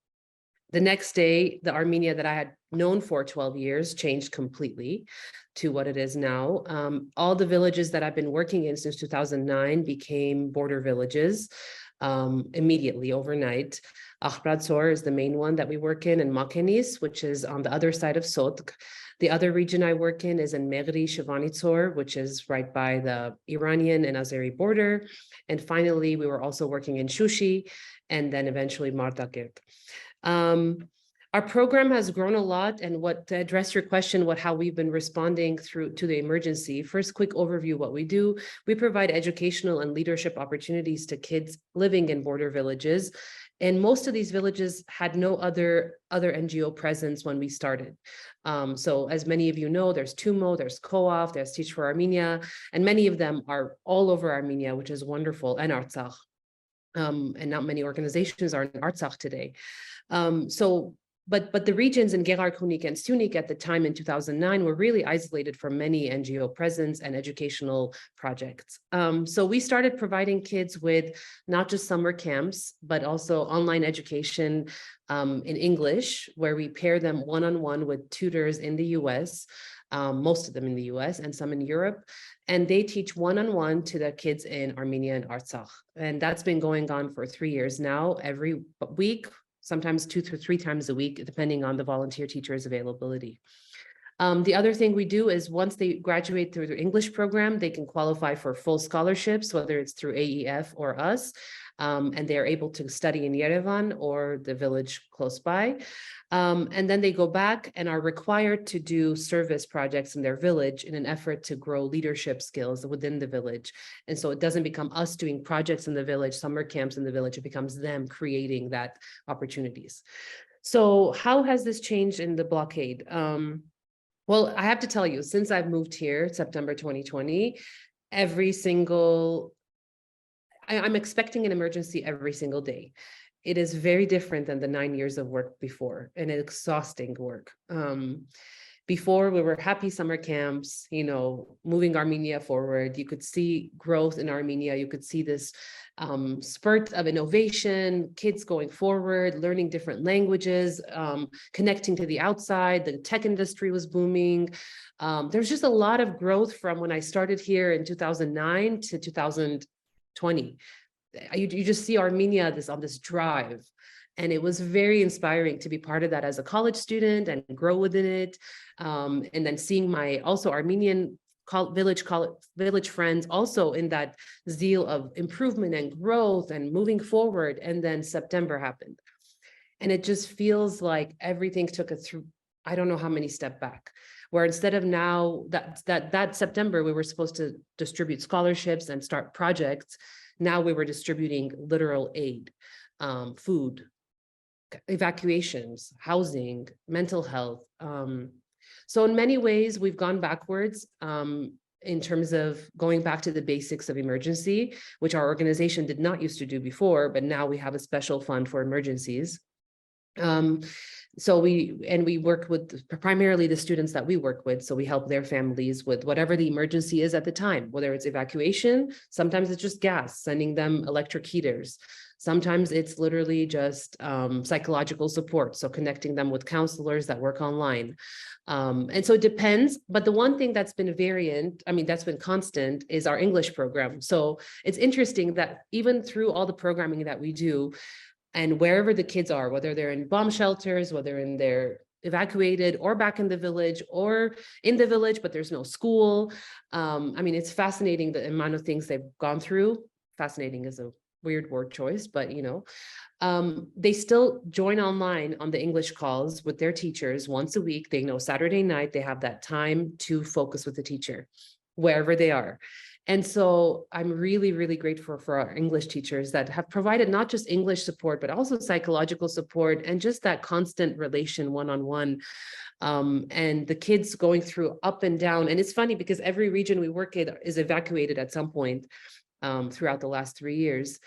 The next day, the Armenia that I had known for 12 years changed completely to what it is now. All the villages that I've been working in since 2009 became border villages immediately, overnight. Akhbratsor is the main one that we work in, and Makenis, which is on the other side of Sotk. The other region I work in is in Megri Shivanitsor, which is right by the Iranian and Azeri border. And finally, we were also working in Shushi, and then eventually Mardakert. Our program has grown a lot, and to address your question, how we've been responding to the emergency. First, quick overview what we do. We provide educational and leadership opportunities to kids living in border villages. And most of these villages had no other NGO presence when we started. So as many of you know, there's TUMO, there's COAF, there's Teach for Armenia, and many of them are all over Armenia, which is wonderful, and Artsakh. And not many organizations are in Artsakh today. But the regions in Gerar Kunik and Syunik at the time in 2009 were really isolated from many NGO presence and educational projects. So we started providing kids with not just summer camps, but also online education in English, where we pair them one-on-one with tutors in the US, most of them in the US and some in Europe. And they teach one-on-one to the kids in Armenia and Artsakh. And that's been going on for 3 years now, every week, sometimes 2 to 3 times a week, depending on the volunteer teacher's availability. The other thing we do is once they graduate through the English program, they can qualify for full scholarships, whether it's through AEF or us, and they're able to study in Yerevan or the village close by. And then they go back and are required to do service projects in their village in an effort to grow leadership skills within the village. And so it doesn't become us doing projects in the village, summer camps in the village, it becomes them creating that opportunities. So how has this changed in the blockade? Well, I have to tell you, since I've moved here, September 2020, I'm expecting an emergency every single day. It is very different than the 9 years of work before, and exhausting work. Before, we were happy summer camps, you know, moving Armenia forward. You could see growth in Armenia. You could see this spurt of innovation, kids going forward, learning different languages, connecting to the outside. The tech industry was booming. There's just a lot of growth from when I started here in 2009 to 2020. You just see Armenia on this drive. And it was very inspiring to be part of that as a college student and grow within it. And then seeing my also Armenian village friends also in that zeal of improvement and growth and moving forward. And then September happened. And it just feels like everything took it through, I don't know how many step back, where instead of now that September, we were supposed to distribute scholarships and start projects. Now we were distributing literal aid, food, evacuations, housing, mental health. So in many ways, we've gone backwards in terms of going back to the basics of emergency, which our organization did not used to do before, but now we have a special fund for emergencies. So we work with primarily the students that we work with. So we help their families with whatever the emergency is at the time, whether it's evacuation, sometimes it's just gas, sending them electric heaters. Sometimes it's literally just psychological support. So connecting them with counselors that work online. And so it depends. But the one thing that's been that's been constant is our English program. So it's interesting that even through all the programming that we do, and wherever the kids are, whether they're in bomb shelters, whether they're evacuated or back in the village or in the village, but there's no school. It's fascinating the amount of things they've gone through. Fascinating is a weird word choice, but they still join online on the English calls with their teachers once a week. They know Saturday night, they have that time to focus with the teacher wherever they are. And so I'm really, really grateful for our English teachers that have provided not just English support, but also psychological support and just that constant relation one-on-one. And the kids going through up and down. And it's funny because every region we work in is evacuated at some point throughout the last 3 years.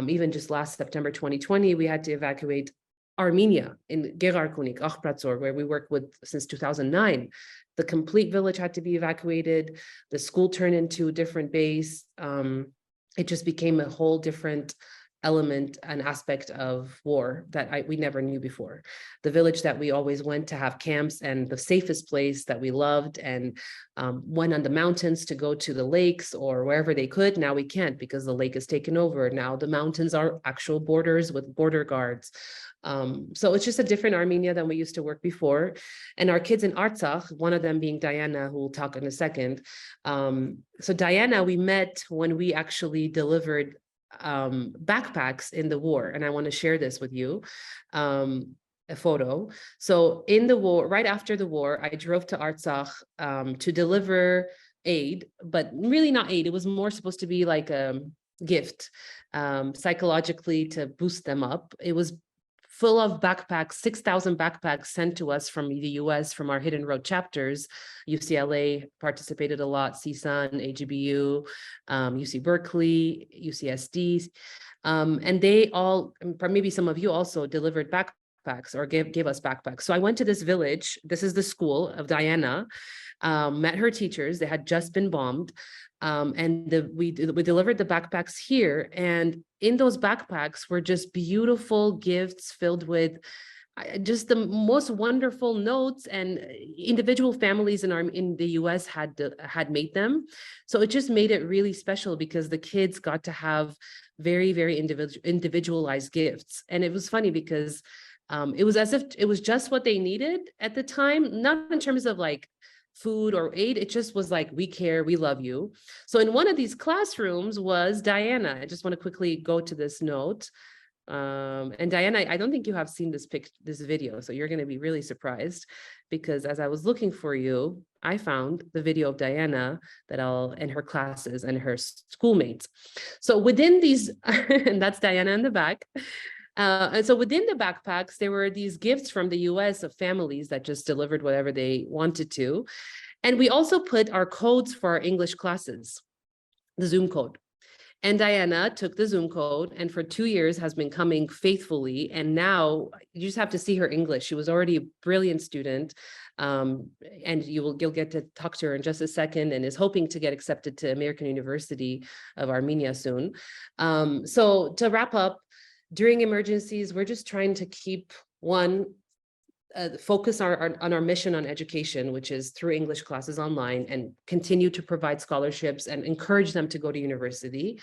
Even just last September 2020, we had to evacuate Armenia in Gerarkunik, Akhpratsor, where we work with since 2009. The complete village had to be evacuated. The school turned into a different base. It just became a whole different element and aspect of war that we never knew before. The village that we always went to have camps and the safest place that we loved and went on the mountains to go to the lakes or wherever they could. Now we can't because the lake is taken over. Now the mountains are actual borders with border guards. So it's just a different Armenia than we used to work before. And our kids in Artsakh, one of them being Diana, who we'll talk in a second. So Diana, we met when we actually delivered backpacks in the war. And I want to share this with you, a photo. So in the war, right after the war, I drove to Artsakh to deliver aid, but really not aid. It was more supposed to be like a gift, psychologically to boost them up. It was full of backpacks, 6,000 backpacks sent to us from the US, from our Hidden Road chapters. UCLA participated a lot, CSUN, AGBU, UC Berkeley, UCSD. And they all, maybe some of you also delivered backpacks or gave us backpacks. So I went to this village. This is the school of Diana, met her teachers. They had just been bombed. And we delivered the backpacks here, and in those backpacks were just beautiful gifts filled with just the most wonderful notes, and individual families in the US had made them. So it just made it really special because the kids got to have very, very individualized gifts. And it was funny because it was as if it was just what they needed at the time, not in terms of like food or aid. It just was like, we care, we love you. So in one of these classrooms was Diana. I just want to quickly go to this note. And Diana, I don't think you have seen this video, so you're going to be really surprised because as I was looking for you, I found the video of Diana and her classes and her schoolmates. So within these, and that's Diana in the back. And so within the backpacks, there were these gifts from the US of families that just delivered whatever they wanted to. And we also put our codes for our English classes, the Zoom code. And Diana took the Zoom code and for 2 years has been coming faithfully. And now you just have to see her English. She was already a brilliant student. And you'll get to talk to her in just a second, and is hoping to get accepted to American University of Armenia soon. So to wrap up, during emergencies, we're just trying to keep focus on our mission on education, which is through English classes online, and continue to provide scholarships and encourage them to go to university.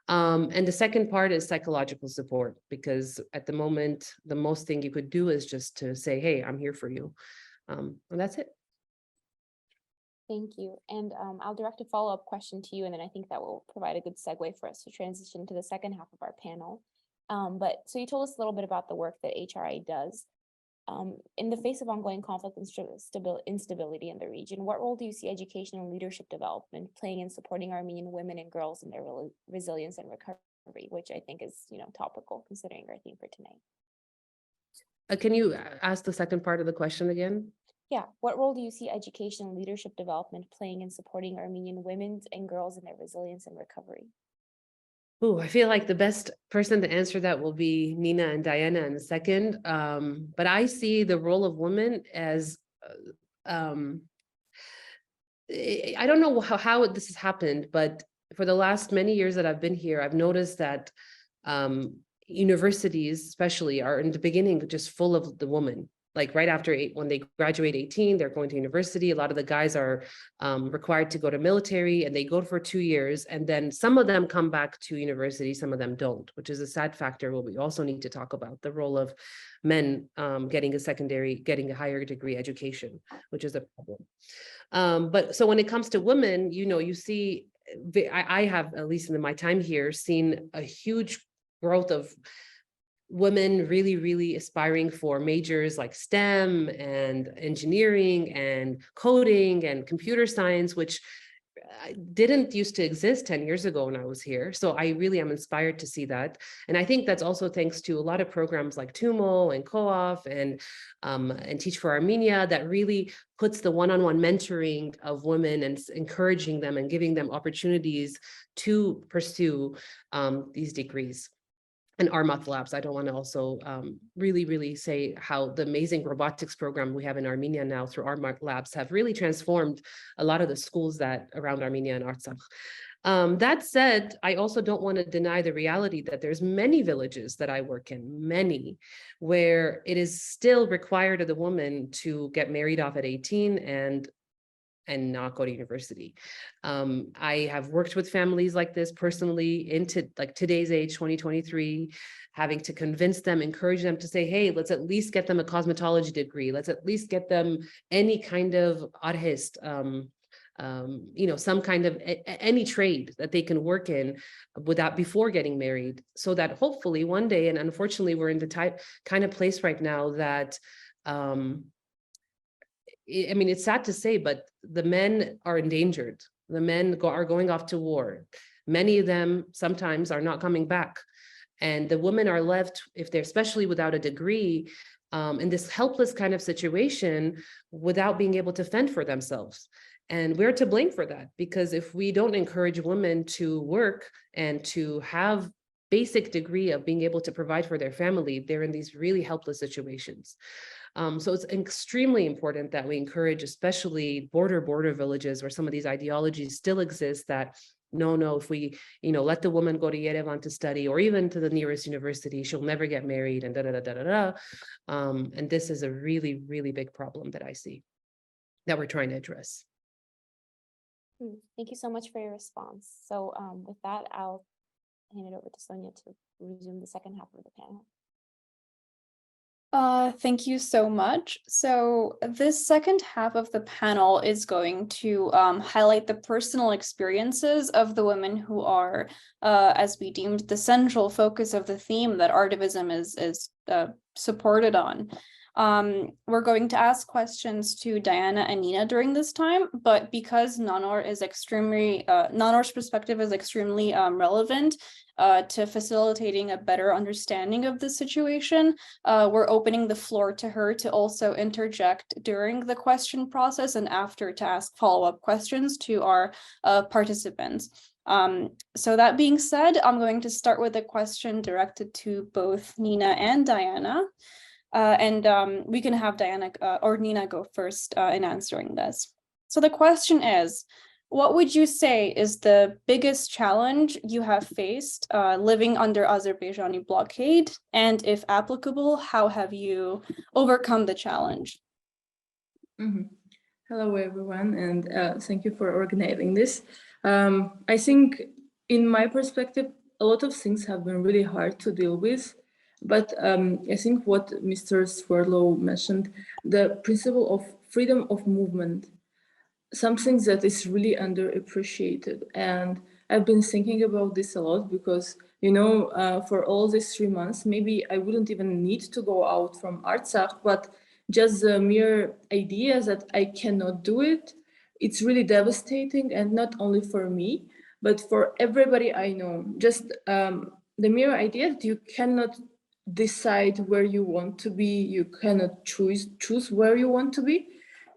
And the second part is psychological support, because at the moment, the most thing you could do is just to say, hey, I'm here for you. And that's it. Thank you. And I'll direct a follow-up question to you, and then I think that will provide a good segue for us to transition to the second half of our panel. But so you told us a little bit about the work that HRI does. In the face of ongoing conflict and instability in the region, what role do you see education and leadership development playing in supporting Armenian women and girls in their resilience and recovery, which I think is, topical considering our theme for tonight? Can you ask the second part of the question again? Yeah. What role do you see education and leadership development playing in supporting Armenian women and girls in their resilience and recovery? Oh, I feel like the best person to answer that will be Nina and Diana in a second. But I see the role of women as, I don't know how this has happened, but for the last many years that I've been here, I've noticed that universities especially are in the beginning just full of the woman. Like right after when they graduate 18, they're going to university. A lot of the guys are required to go to military, and they go for 2 years. And then some of them come back to university, some of them don't, which is a sad factor. What we also need to talk about the role of men getting a higher degree education, which is a problem. But so when it comes to women, you see, I have, at least in my time here, seen a huge growth of women really, really aspiring for majors like STEM and engineering and coding and computer science, which didn't used to exist 10 years ago when I was here. So I really am inspired to see that. And I think that's also thanks to a lot of programs like TUMO and Co-op and Teach for Armenia that really puts the one-on-one mentoring of women and encouraging them and giving them opportunities to pursue these degrees. And Armath Labs, I don't want to also really, really say how the amazing robotics program we have in Armenia now through Armath Labs have really transformed a lot of the schools that around Armenia and Artsakh. That said, I also don't want to deny the reality that there's many villages that I work in, many, where it is still required of the woman to get married off at 18 and not go to university. I have worked with families like this personally into like today's age, 2023, having to convince them, encourage them to say, hey, let's at least get them a cosmetology degree. Let's at least get them any kind of artist, some kind of any trade that they can work in before getting married, so that hopefully one day, and unfortunately we're in the kind of place right now that, I mean, it's sad to say, but the men are endangered. The men are going off to war. Many of them sometimes are not coming back. And the women are left, if they're especially without a degree, in this helpless kind of situation without being able to fend for themselves. And we're to blame for that, because if we don't encourage women to work and to have basic degree of being able to provide for their family, they're in these really helpless situations. So it's extremely important that we encourage, especially border villages where some of these ideologies still exist, that no, if we, let the woman go to Yerevan to study, or even to the nearest university, she'll never get married, and and this is a really, really big problem that I see that we're trying to address. Thank you so much for your response. So with that, I'll hand it over to Sonia to resume the second half of the panel. Thank you so much. So this second half of the panel is going to highlight the personal experiences of the women who are, as we deemed, the central focus of the theme that ARTivism is supported on. We're going to ask questions to Diana and Nina during this time, but because Nanor's perspective is extremely relevant to facilitating a better understanding of the situation, we're opening the floor to her to also interject during the question process and after to ask follow-up questions to our participants. So that being said, I'm going to start with a question directed to both Nina and Diana. We can have Diana or Nina go first in answering this. So the question is, what would you say is the biggest challenge you have faced living under Azerbaijani blockade? And if applicable, how have you overcome the challenge? Hello, everyone, and thank you for organizing this. I think, in my perspective, a lot of things have been really hard to deal with. But I think what Mr. Swerdlow mentioned, the principle of freedom of movement, something that is really underappreciated. And I've been thinking about this a lot because, you know, for all these 3 months, maybe I wouldn't even need to go out from Artsakh, but just the mere idea that I cannot do it, it's really devastating. And not only for me, but for everybody I know. Just the mere idea that you cannot decide where you want to be, you cannot choose where you want to be.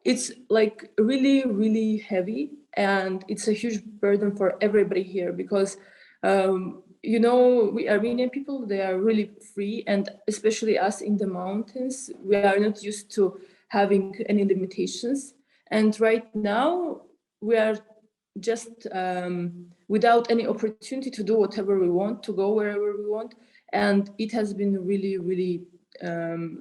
It's like really, really heavy, and it's a huge burden for everybody here because, you know, we Armenian people, they are really free, and especially us in the mountains, we are not used to having any limitations. And right now, we are just without any opportunity to do whatever we want, to go wherever we want. And it has been really, really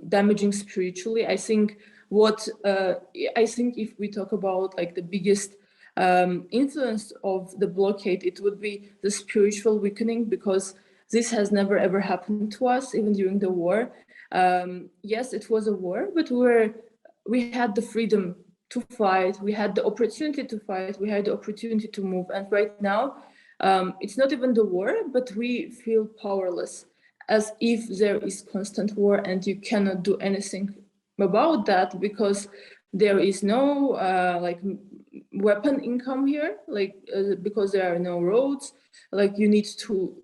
damaging spiritually. I think if we talk about like the biggest influence of the blockade, it would be the spiritual weakening, because this has never ever happened to us, even during the war. Yes, it was a war, but we had the freedom to fight, we had the opportunity to fight, we had the opportunity to move. And right now, it's not even the war, but we feel powerless, as if there is constant war and you cannot do anything about that because there is no like weapon income here, like because there are no roads, like you need to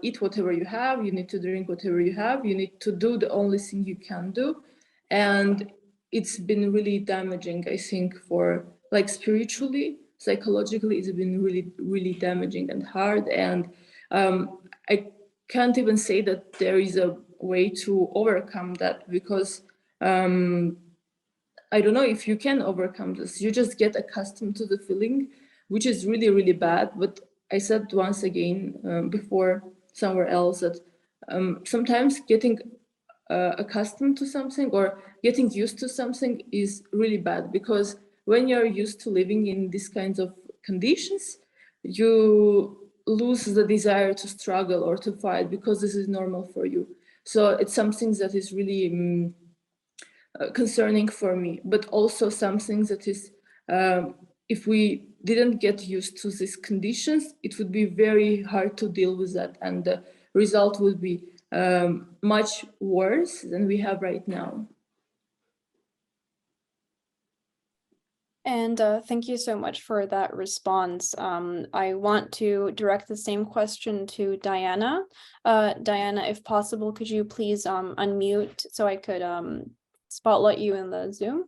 eat whatever you have, you need to drink whatever you have, you need to do the only thing you can do. And it's been really damaging, I think, for like spiritually, psychologically, it's been really, really damaging and hard. And I can't even say that there is a way to overcome that, because I don't know if you can overcome this. You just get accustomed to the feeling, which is really, really bad. But I said once again before somewhere else that sometimes getting accustomed to something or getting used to something is really bad, because when you're used to living in these kinds of conditions, you lose the desire to struggle or to fight because this is normal for you. So it's something that is really concerning for me, but also something that is, if we didn't get used to these conditions, it would be very hard to deal with that, and the result would be much worse than we have right now. And thank you so much for that response. I want to direct the same question to Diana. Diana, if possible, could you please unmute so I could spotlight you in the Zoom?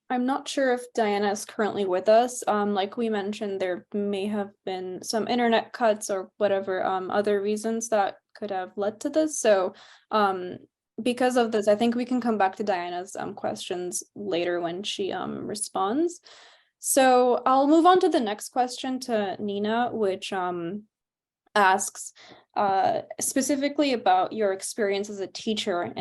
I'm not sure if Diana is currently with us. Like we mentioned, there may have been some internet cuts or whatever other reasons that could have led to this. So because of this, I think we can come back to Diana's questions later when she responds. So I'll move on to the next question to Nina, which asks specifically about your experience as a teacher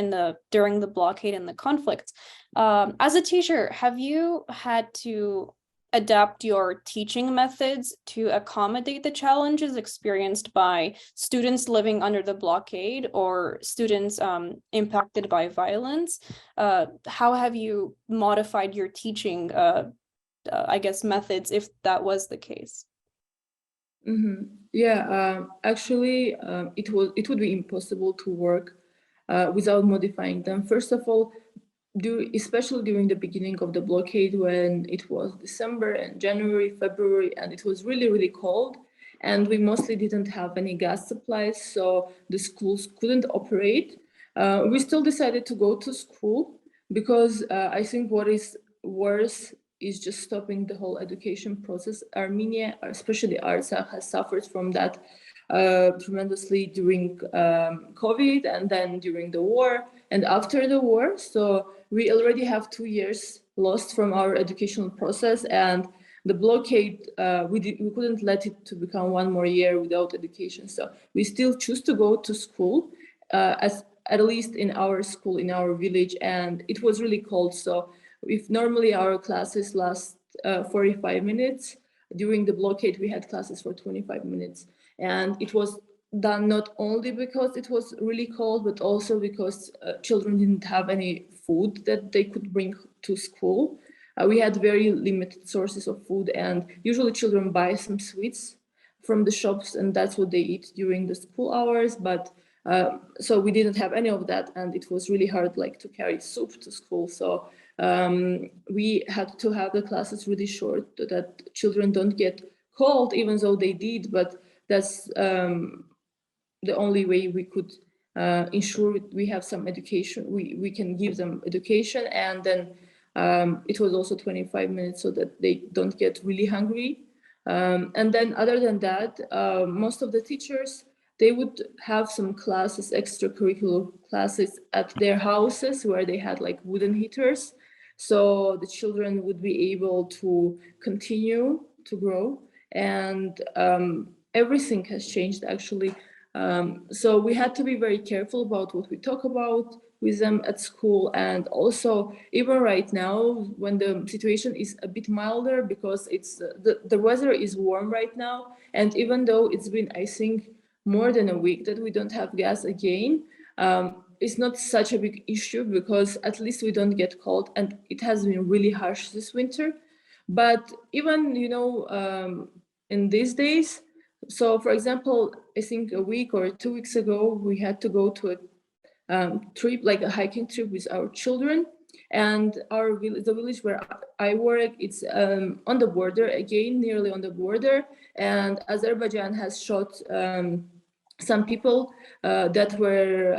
during the blockade and the conflict. As a teacher, have you had to adapt your teaching methods to accommodate the challenges experienced by students living under the blockade or students impacted by violence? How have you modified your teaching, I guess, methods, if that was the case? Mm-hmm. Yeah, actually, it would be impossible to work without modifying them. First of all, especially during the beginning of the blockade, when it was December and January, February, and it was really, really cold. and we mostly didn't have any gas supplies, so the schools couldn't operate. We still decided to go to school because I think what is worse is just stopping the whole education process. Armenia, especially Artsakh, has suffered from that tremendously during COVID and then during the war and after the war. So we already have 2 years lost from our educational process, and the blockade, we couldn't let it to become 1 more year without education. So we still choose to go to school, at least in our school, in our village, and it was really cold. So if normally our classes last 45 minutes, during the blockade, we had classes for 25 minutes. And it was done not only because it was really cold, but also because children didn't have any food that they could bring to school. We had very limited sources of food, and usually children buy some sweets from the shops, and that's what they eat during the school hours. But so we didn't have any of that, and it was really hard, like, to carry soup to school. So we had to have the classes really short so that children don't get cold, even though they did. But that's the only way we could ensure we have some education. We can give them education, and then it was also 25 minutes so that they don't get really hungry. And then other than that, most of the teachers, they would have some classes, extracurricular classes at their houses where they had like wooden heaters. So the children would be able to continue to grow, and everything has changed actually. So we had to be very careful about what we talk about with them at school. And also even right now, when the situation is a bit milder, because it's the weather is warm right now, and even though it's been, I think, more than a week that we don't have gas again, it's not such a big issue because at least we don't get cold, and it has been really harsh this winter. But even, you know, in these days, so for example, I think a week or 2 weeks ago, we had to go to a trip, like a hiking trip with our children. And our village, the village where I work, it's on the border, again, nearly on the border. And Azerbaijan has shot some people that were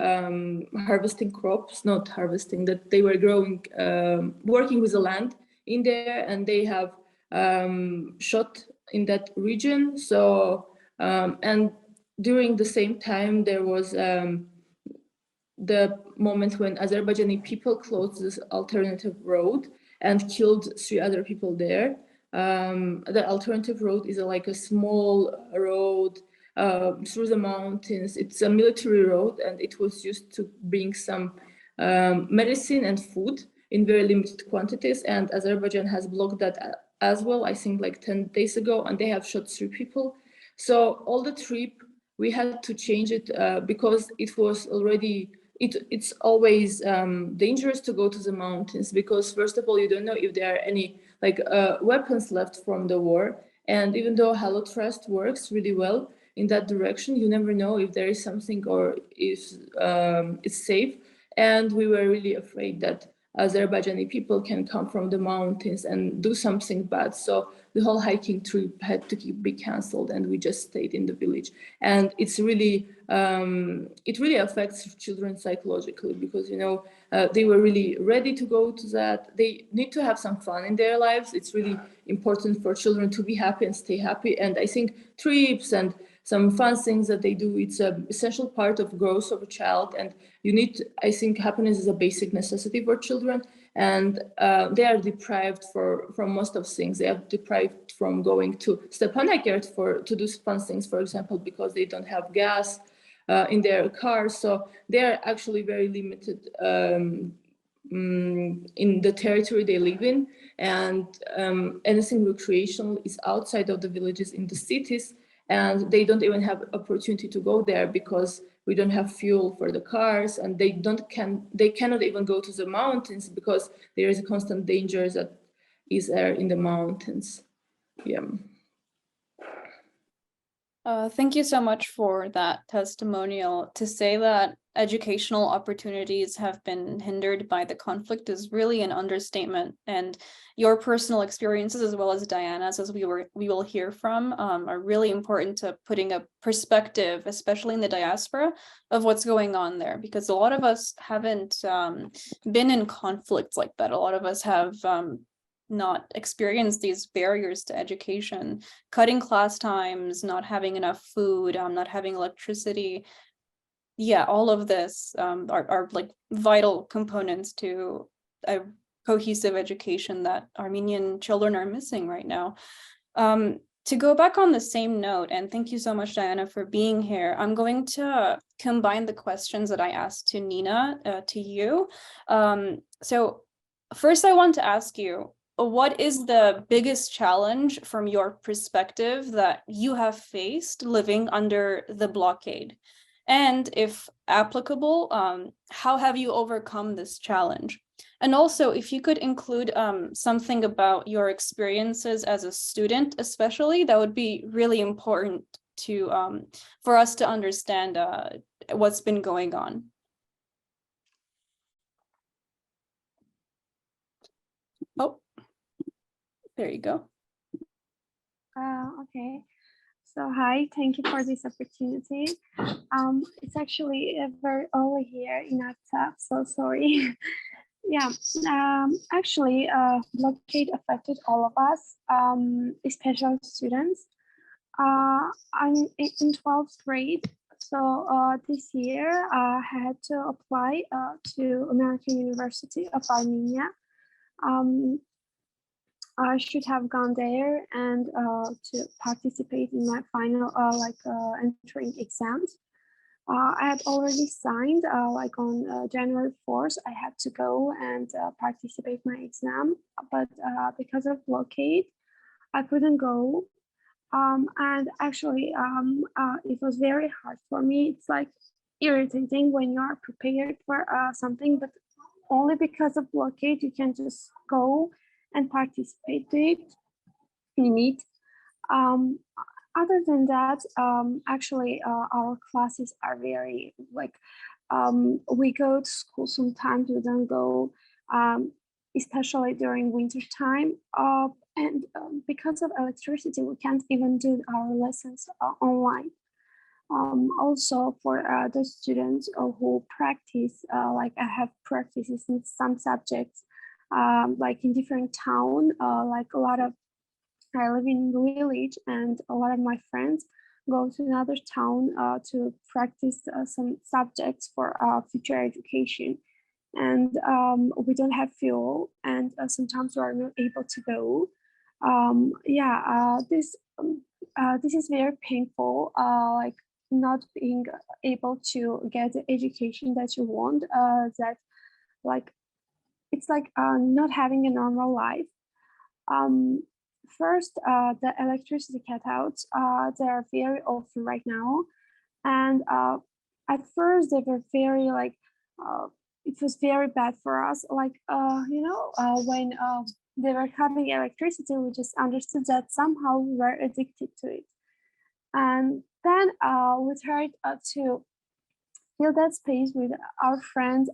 harvesting crops, not harvesting, that they were growing, working with the land in there, and they have shot in that region. So, and during the same time, there was the moment when Azerbaijani people closed this alternative road and killed 3 other people there. The alternative road is like a small road through the mountains. It's a military road, and it was used to bring some medicine and food in very limited quantities. And Azerbaijan has blocked that as well, I think like 10 days ago, and they have shot 3 people. So all the trip, we had to change it because it was already, it's always dangerous to go to the mountains, because first of all, you don't know if there are any like weapons left from the war. And even though Hello Trust works really well in that direction, you never know if there is something or if it's safe. And we were really afraid that Azerbaijani people can come from the mountains and do something bad. So the whole hiking trip had to be canceled, and we just stayed in the village. And it's really, it really affects children psychologically, because, you know, they were really ready to go to that. They need to have some fun in their lives. It's really important for children to be happy and stay happy. And I think trips and some fun things that they do, it's an essential part of growth of a child. And you need, I think happiness is a basic necessity for children. And they are deprived from most of things. They are deprived from going to Stepanakert to do fun things, for example, because they don't have gas in their cars. So they are actually very limited in the territory they live in. And anything recreational is outside of the villages in the cities. And they don't even have opportunity to go there because we don't have fuel for the cars, and they cannot even go to the mountains because there is a constant danger that is there in the mountains. Yeah. Thank you so much for that testimonial. To say that educational opportunities have been hindered by the conflict is really an understatement. And your personal experiences, as well as Diana's, as we will hear from, are really important to putting a perspective, especially in the diaspora, of what's going on there, because a lot of us haven't been in conflicts like that. A lot of us have not experienced these barriers to education, cutting class times, not having enough food, not having electricity. Yeah, all of this are like vital components to a cohesive education that Armenian children are missing right now. To go back on the same note, and thank you so much, Diana, for being here, I'm going to combine the questions that I asked to Nina to you. So first I want to ask you, what is the biggest challenge from your perspective that you have faced living under the blockade? And if applicable, how have you overcome this challenge? And also, if you could include something about your experiences as a student, especially, that would be really important to for us to understand what's been going on. Oh, there you go. Okay. So hi, thank you for this opportunity. It's actually very early here in Artsakh, so sorry. Yeah, actually, blockade affected all of us, especially students. I'm in 12th grade, so this year I had to apply to American University of Armenia. I should have gone there and to participate in my final entering exams. I had already signed like on January 4th, I had to go and participate my exam, but because of blockade, I couldn't go. And actually, it was very hard for me. It's like irritating when you are prepared for something, but only because of blockade, you can just go and participate in it. Other than that, actually, our classes are very like, we go to school sometimes, we don't go, especially during winter time. And because of electricity, we can't even do our lessons online. Also for the students who practice, like I have practices in some subjects, like in different town, like a lot of, I live in a village and a lot of my friends go to another town to practice some subjects for future education. And we don't have fuel, and sometimes we are not able to go. This is very painful, like not being able to get the education that you want, that like, it's like not having a normal life. First, the electricity cutouts, they are very often right now. And at first they were very like, it was very bad for us. Like, when they were cutting electricity, we just understood that somehow we were addicted to it. And then we tried to fill that space with our friends,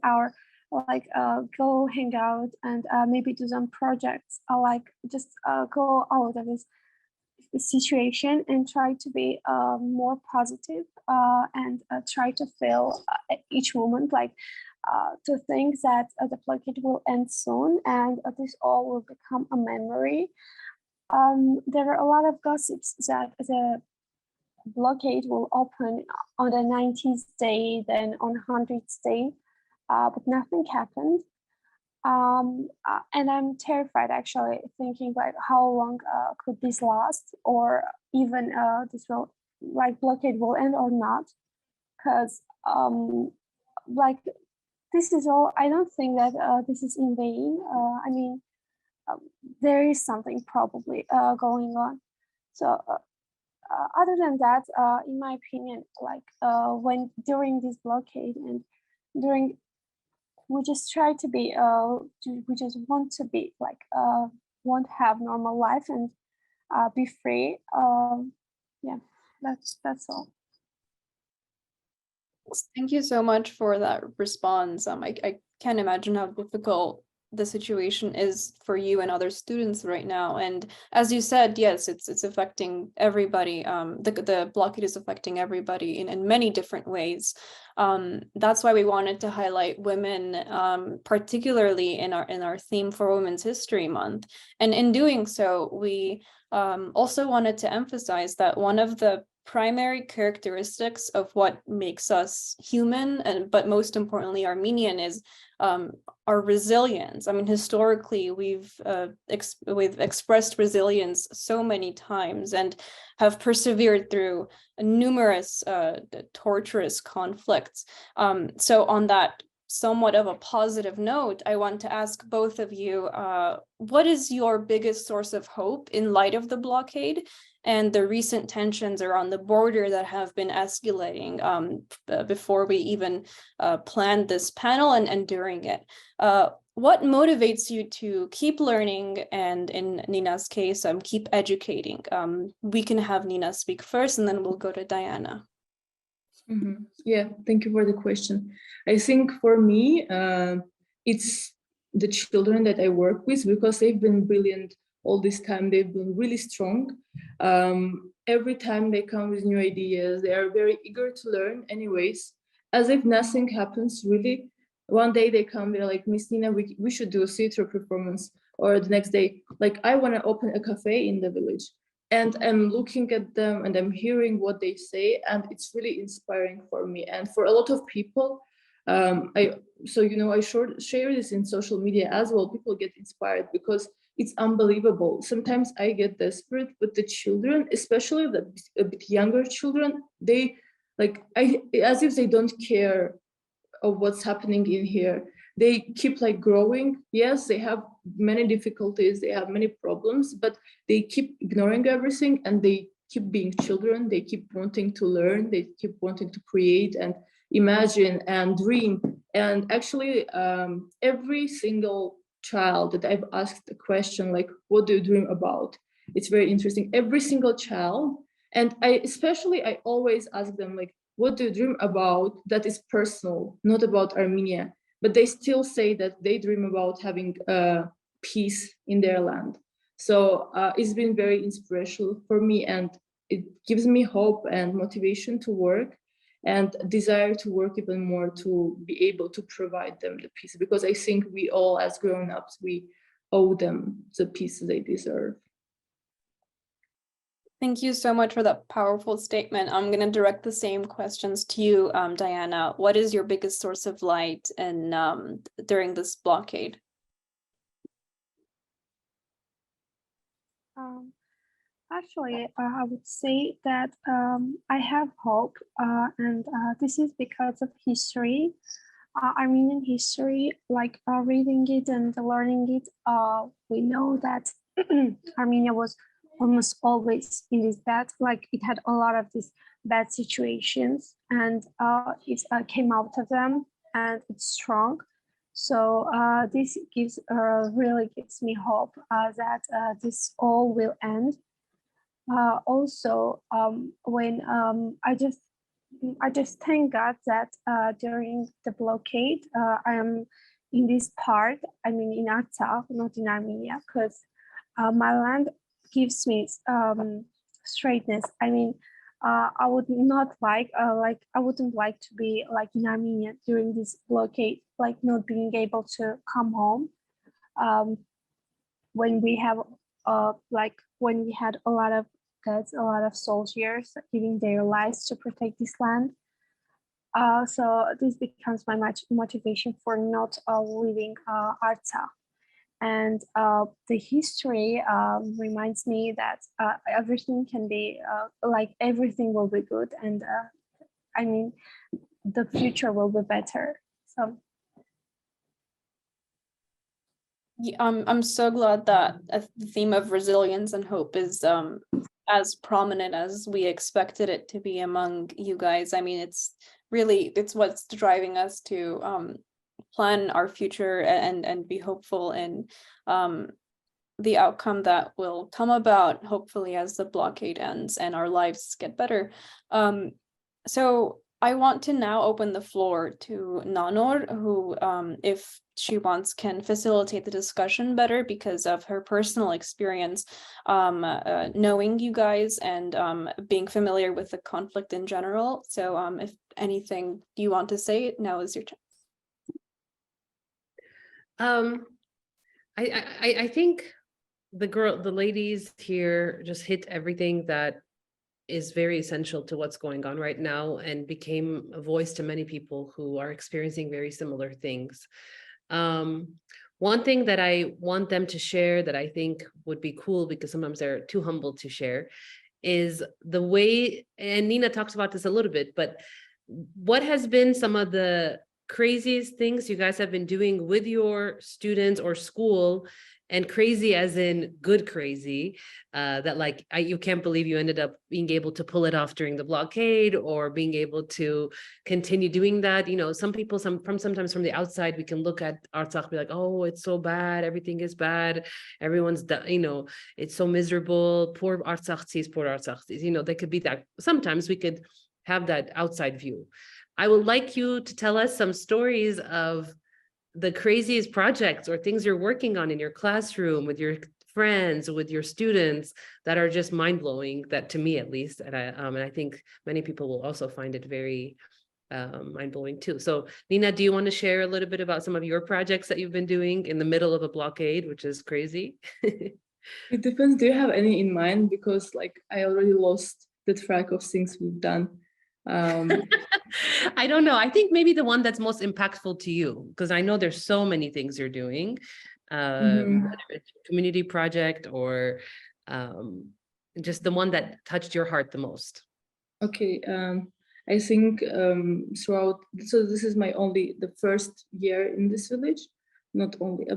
go hang out and maybe do some projects, like just go out of this situation and try to be more positive and try to feel each moment, like to think that the blockade will end soon and this all will become a memory. There were a lot of gossips that the blockade will open on the 90th day, then on 100th day, but nothing happened. And I'm terrified, actually, thinking like how long could this last, or even this will, like, blockade will end or not, because like, this is all, I don't think that this is in vain. I mean, there is something probably going on. So other than that, in my opinion, like when during this blockade and during, we just try to be, we just want to be like, want to have normal life and be free. Yeah, that's all. Thank you so much for that response. I can't imagine how difficult the situation is for you and other students right now. And as you said, yes, it's affecting everybody. The blockade is affecting everybody in many different ways. That's why we wanted to highlight women, particularly in our theme for Women's History Month. And in doing so, we also wanted to emphasize that one of the primary characteristics of what makes us human, but most importantly Armenian, is our resilience. I mean, historically, we've expressed resilience so many times and have persevered through numerous torturous conflicts. So on that somewhat of a positive note, I want to ask both of you, what is your biggest source of hope in light of the blockade and the recent tensions around the border that have been escalating before we even planned this panel and during it? What motivates you to keep learning and, in Nina's case, keep educating? We can have Nina speak first and then we'll go to Diana. Yeah, thank you for the question. I think for me, it's the children that I work with, because they've been brilliant all this time. They've been really strong. Every time they come with new ideas, they are very eager to learn anyways, as if nothing happens really. One day they come, they're like, Miss Nina, we should do a theater performance. Or the next day, like, I want to open a cafe in the village. And I'm looking at them and I'm hearing what they say, and it's really inspiring for me and for a lot of people. I share this in social media as well. People get inspired because it's unbelievable. Sometimes I get desperate, but the children, especially the a bit younger children, they as if they don't care of what's happening in here. They keep like growing. Yes, they have many difficulties, they have many problems, but they keep ignoring everything and they keep being children. They keep wanting to learn, they keep wanting to create and imagine and dream. And actually, every single child that I've asked a question like, what do you dream about? It's very interesting. Every single child, and I always ask them like, what do you dream about that is personal, not about Armenia? But they still say that they dream about having peace in their land. So it's been very inspirational for me, and it gives me hope and motivation to work and desire to work even more to be able to provide them the peace, because I think we all as grown-ups, we owe them the peace they deserve. Thank you so much for that powerful statement. I'm going to direct the same questions to you, Diana. What is your biggest source of light during this blockade? Actually, I would say that I have hope, and this is because of history, Armenian history, like reading it and learning it. We know that Armenia was almost always in this bad, like it had a lot of these bad situations, and it came out of them, and it's strong. So this really gives me hope that this all will end. Also, when I just thank God that during the blockade, I am in this part. I mean, in Artsakh, not in Armenia, because my land gives me straightness. I mean, I would not like I wouldn't like to be like in Armenia during this blockade, like not being able to come home. When we have when we had a lot of deaths, a lot of soldiers giving their lives to protect this land. So this becomes my motivation for not leaving Artsakh. And the history reminds me that everything can be everything will be good, and I mean the future will be better. So yeah, I'm so glad that the theme of resilience and hope is as prominent as we expected it to be among you guys. I mean, it's what's driving us to plan our future and be hopeful in the outcome that will come about, hopefully, as the blockade ends and our lives get better. So I want to now open the floor to Nanor, who, if she wants, can facilitate the discussion better because of her personal experience knowing you guys and being familiar with the conflict in general. So if anything you want to say, now is your chance. I think the ladies here just hit everything that is very essential to what's going on right now and became a voice to many people who are experiencing very similar things. One thing that I want them to share that I think would be cool, because sometimes they're too humble to share, is the way, and Nina talks about this a little bit, but what has been some of the craziest things you guys have been doing with your students or school, and crazy as in good crazy, that like you can't believe you ended up being able to pull it off during the blockade, or being able to continue doing that. You know, some people, sometimes from the outside, we can look at Artsakh, be like, oh, it's so bad, everything is bad, everyone's, you know, it's so miserable, poor Artsakhtsis, poor Artsakhtsis. You know, they could be that. Sometimes we could have that outside view. I would like you to tell us some stories of the craziest projects or things you're working on in your classroom with your friends, with your students, that are just mind-blowing, that to me at least, and I think many people will also find it very mind-blowing too. So Nina, do you want to share a little bit about some of your projects that you've been doing in the middle of a blockade, which is crazy? It depends. Do you have any in mind? Because like I already lost the track of things we've done. I don't know. I think maybe the one that's most impactful to you, because I know there's so many things you're doing, whether it's a community project or just the one that touched your heart the most. Okay. I think throughout, so this is the first year in this village, not only,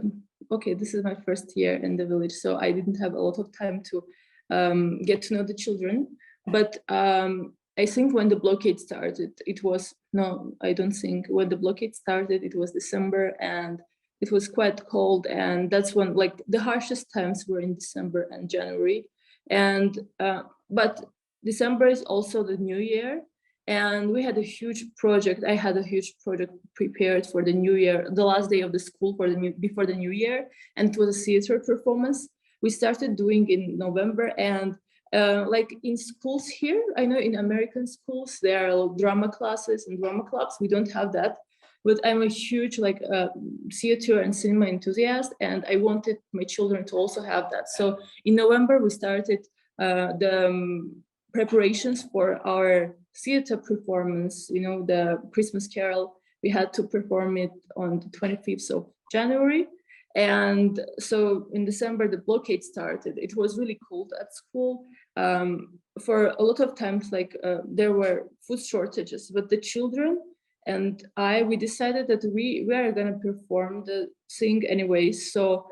okay, this is my first year in the village, so I didn't have a lot of time to get to know the children, but I think when the blockade started, it was, no, I don't think, when the blockade started, it was December and it was quite cold, and that's when like the harshest times were in December and January. And but December is also the new year, and we had a huge project. I had a huge project prepared for the new year, the last day of the school before the new year, and it was a theater performance we started doing in November. And like in schools here, I know in American schools there are drama classes and drama clubs. We don't have that, but I'm a huge like theater and cinema enthusiast, and I wanted my children to also have that. So in November we started the preparations for our theater performance. You know, the Christmas Carol. We had to perform it on the 25th of January. And so in December, the blockade started. It was really cold at school. For a lot of times, like there were food shortages, but the children and we decided that we are going to perform the thing anyway. So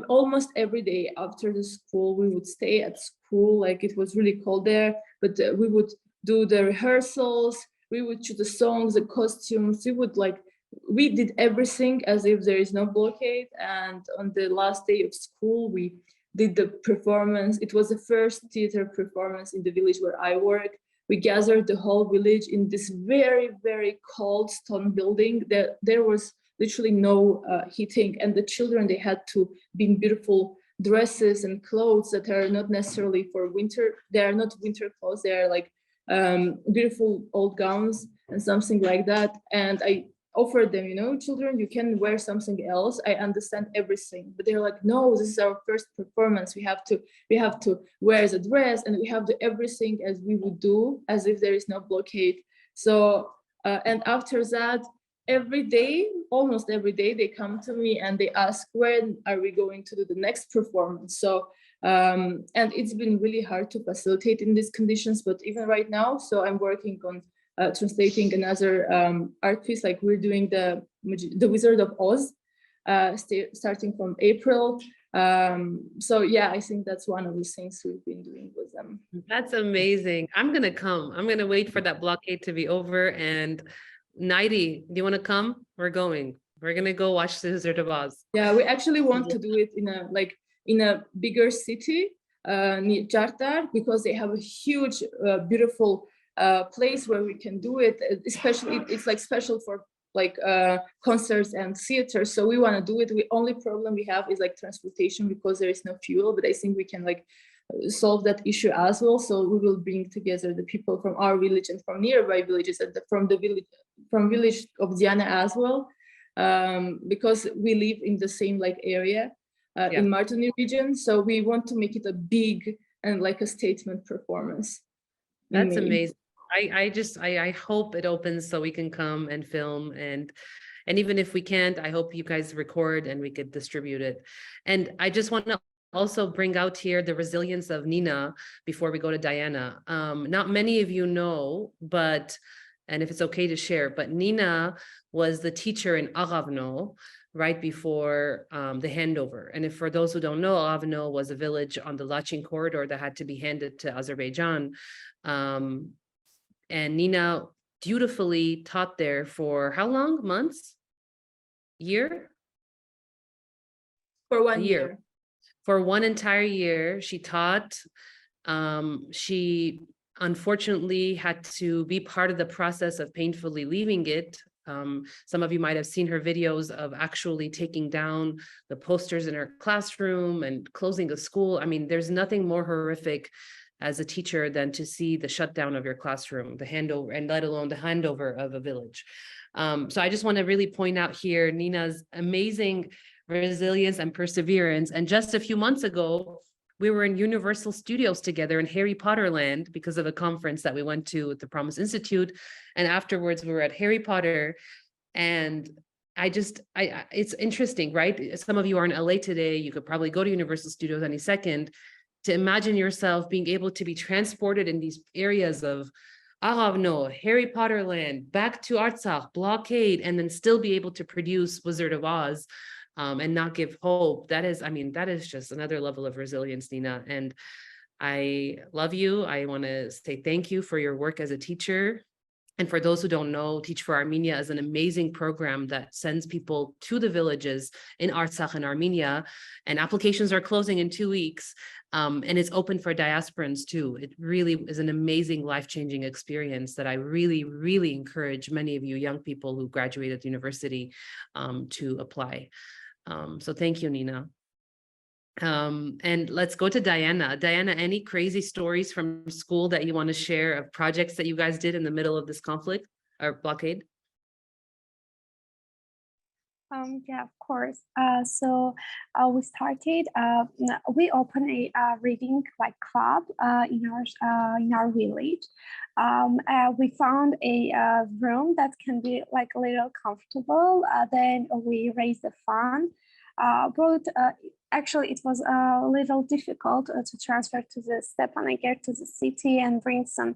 almost every day after the school, we would stay at school. Like it was really cold there, but we would do the rehearsals. We would choose the songs, the costumes. We did everything as if there is no blockade. And on the last day of school, we did the performance. It was the first theater performance in the village where I work. We gathered the whole village in this very, very cold stone building. There was literally no heating, and the children, they had to be in beautiful dresses and clothes that are not necessarily for winter. They are not winter clothes. They are like beautiful old gowns and something like that. And I offered them, you know, children, you can wear something else. I understand everything, but they're like, no, this is our first performance. We have to wear the dress, and we have to everything as we would do, as if there is no blockade. So, and after that, almost every day, they come to me and they ask, when are we going to do the next performance? So, and it's been really hard to facilitate in these conditions, but even right now, so I'm working on translating another art piece, like we're doing the Wizard of Oz, starting from April. So yeah, I think that's one of the things we've been doing with them. That's amazing. I'm gonna come. I'm gonna wait for that blockade to be over. And Nairi, do you want to come? We're going. We're gonna go watch the Wizard of Oz. Yeah, we actually want to do it in a bigger city near Chartar, because they have a huge, beautiful place where we can do it, especially it's like special for like concerts and theaters. So we want to do it. The only problem we have is like transportation because there is no fuel, but I think we can like solve that issue as well. So we will bring together the people from our village and from nearby villages and from village of Diana as well, because we live in the same like area in Martini region. So we want to make it a big and like a statement performance. That's amazing. I hope it opens so we can come and film, and even if we can't, I hope you guys record and we could distribute it. And I just want to also bring out here the resilience of Nina before we go to Diana. Not many of you know, and if it's okay to share, but Nina was the teacher in Aravno right before the handover. And if for those who don't know, Aravno was a village on the Lachin corridor that had to be handed to Azerbaijan. And Nina dutifully taught there for how long? Months? Year? For 1 year. For one entire year, she taught. She unfortunately had to be part of the process of painfully leaving it. Some of you might have seen her videos of actually taking down the posters in her classroom and closing a school. I mean, there's nothing more horrific as a teacher than to see the shutdown of your classroom, the handover, and let alone the handover of a village. So I just want to really point out here Nina's amazing resilience and perseverance. And just a few months ago, we were in Universal Studios together in Harry Potter Land because of a conference that we went to at the Promise Institute. And afterwards we were at Harry Potter. And it's interesting, right? Some of you are in LA today. You could probably go to Universal Studios any second. To imagine yourself being able to be transported in these areas of Aravno, Harry Potter Land, back to Artsakh, blockade, and then still be able to produce Wizard of Oz and not give hope. That is just another level of resilience, Nina. And I love you. I want to say thank you for your work as a teacher. And for those who don't know, Teach for Armenia is an amazing program that sends people to the villages in Artsakh and Armenia, and applications are closing in 2 weeks. And it's open for diasporans too. It really is an amazing life-changing experience that I really, really encourage many of you young people who graduated university to apply. So thank you, Nina. And let's go to Diana. Diana, any crazy stories from school that you want to share of projects that you guys did in the middle of this conflict or blockade? Yeah, of course. So we started. We opened a reading like club in our village. We found a room that can be like a little comfortable. Then we raised the fund. But actually, it was a little difficult to transfer to the Stepanakert to the city and bring some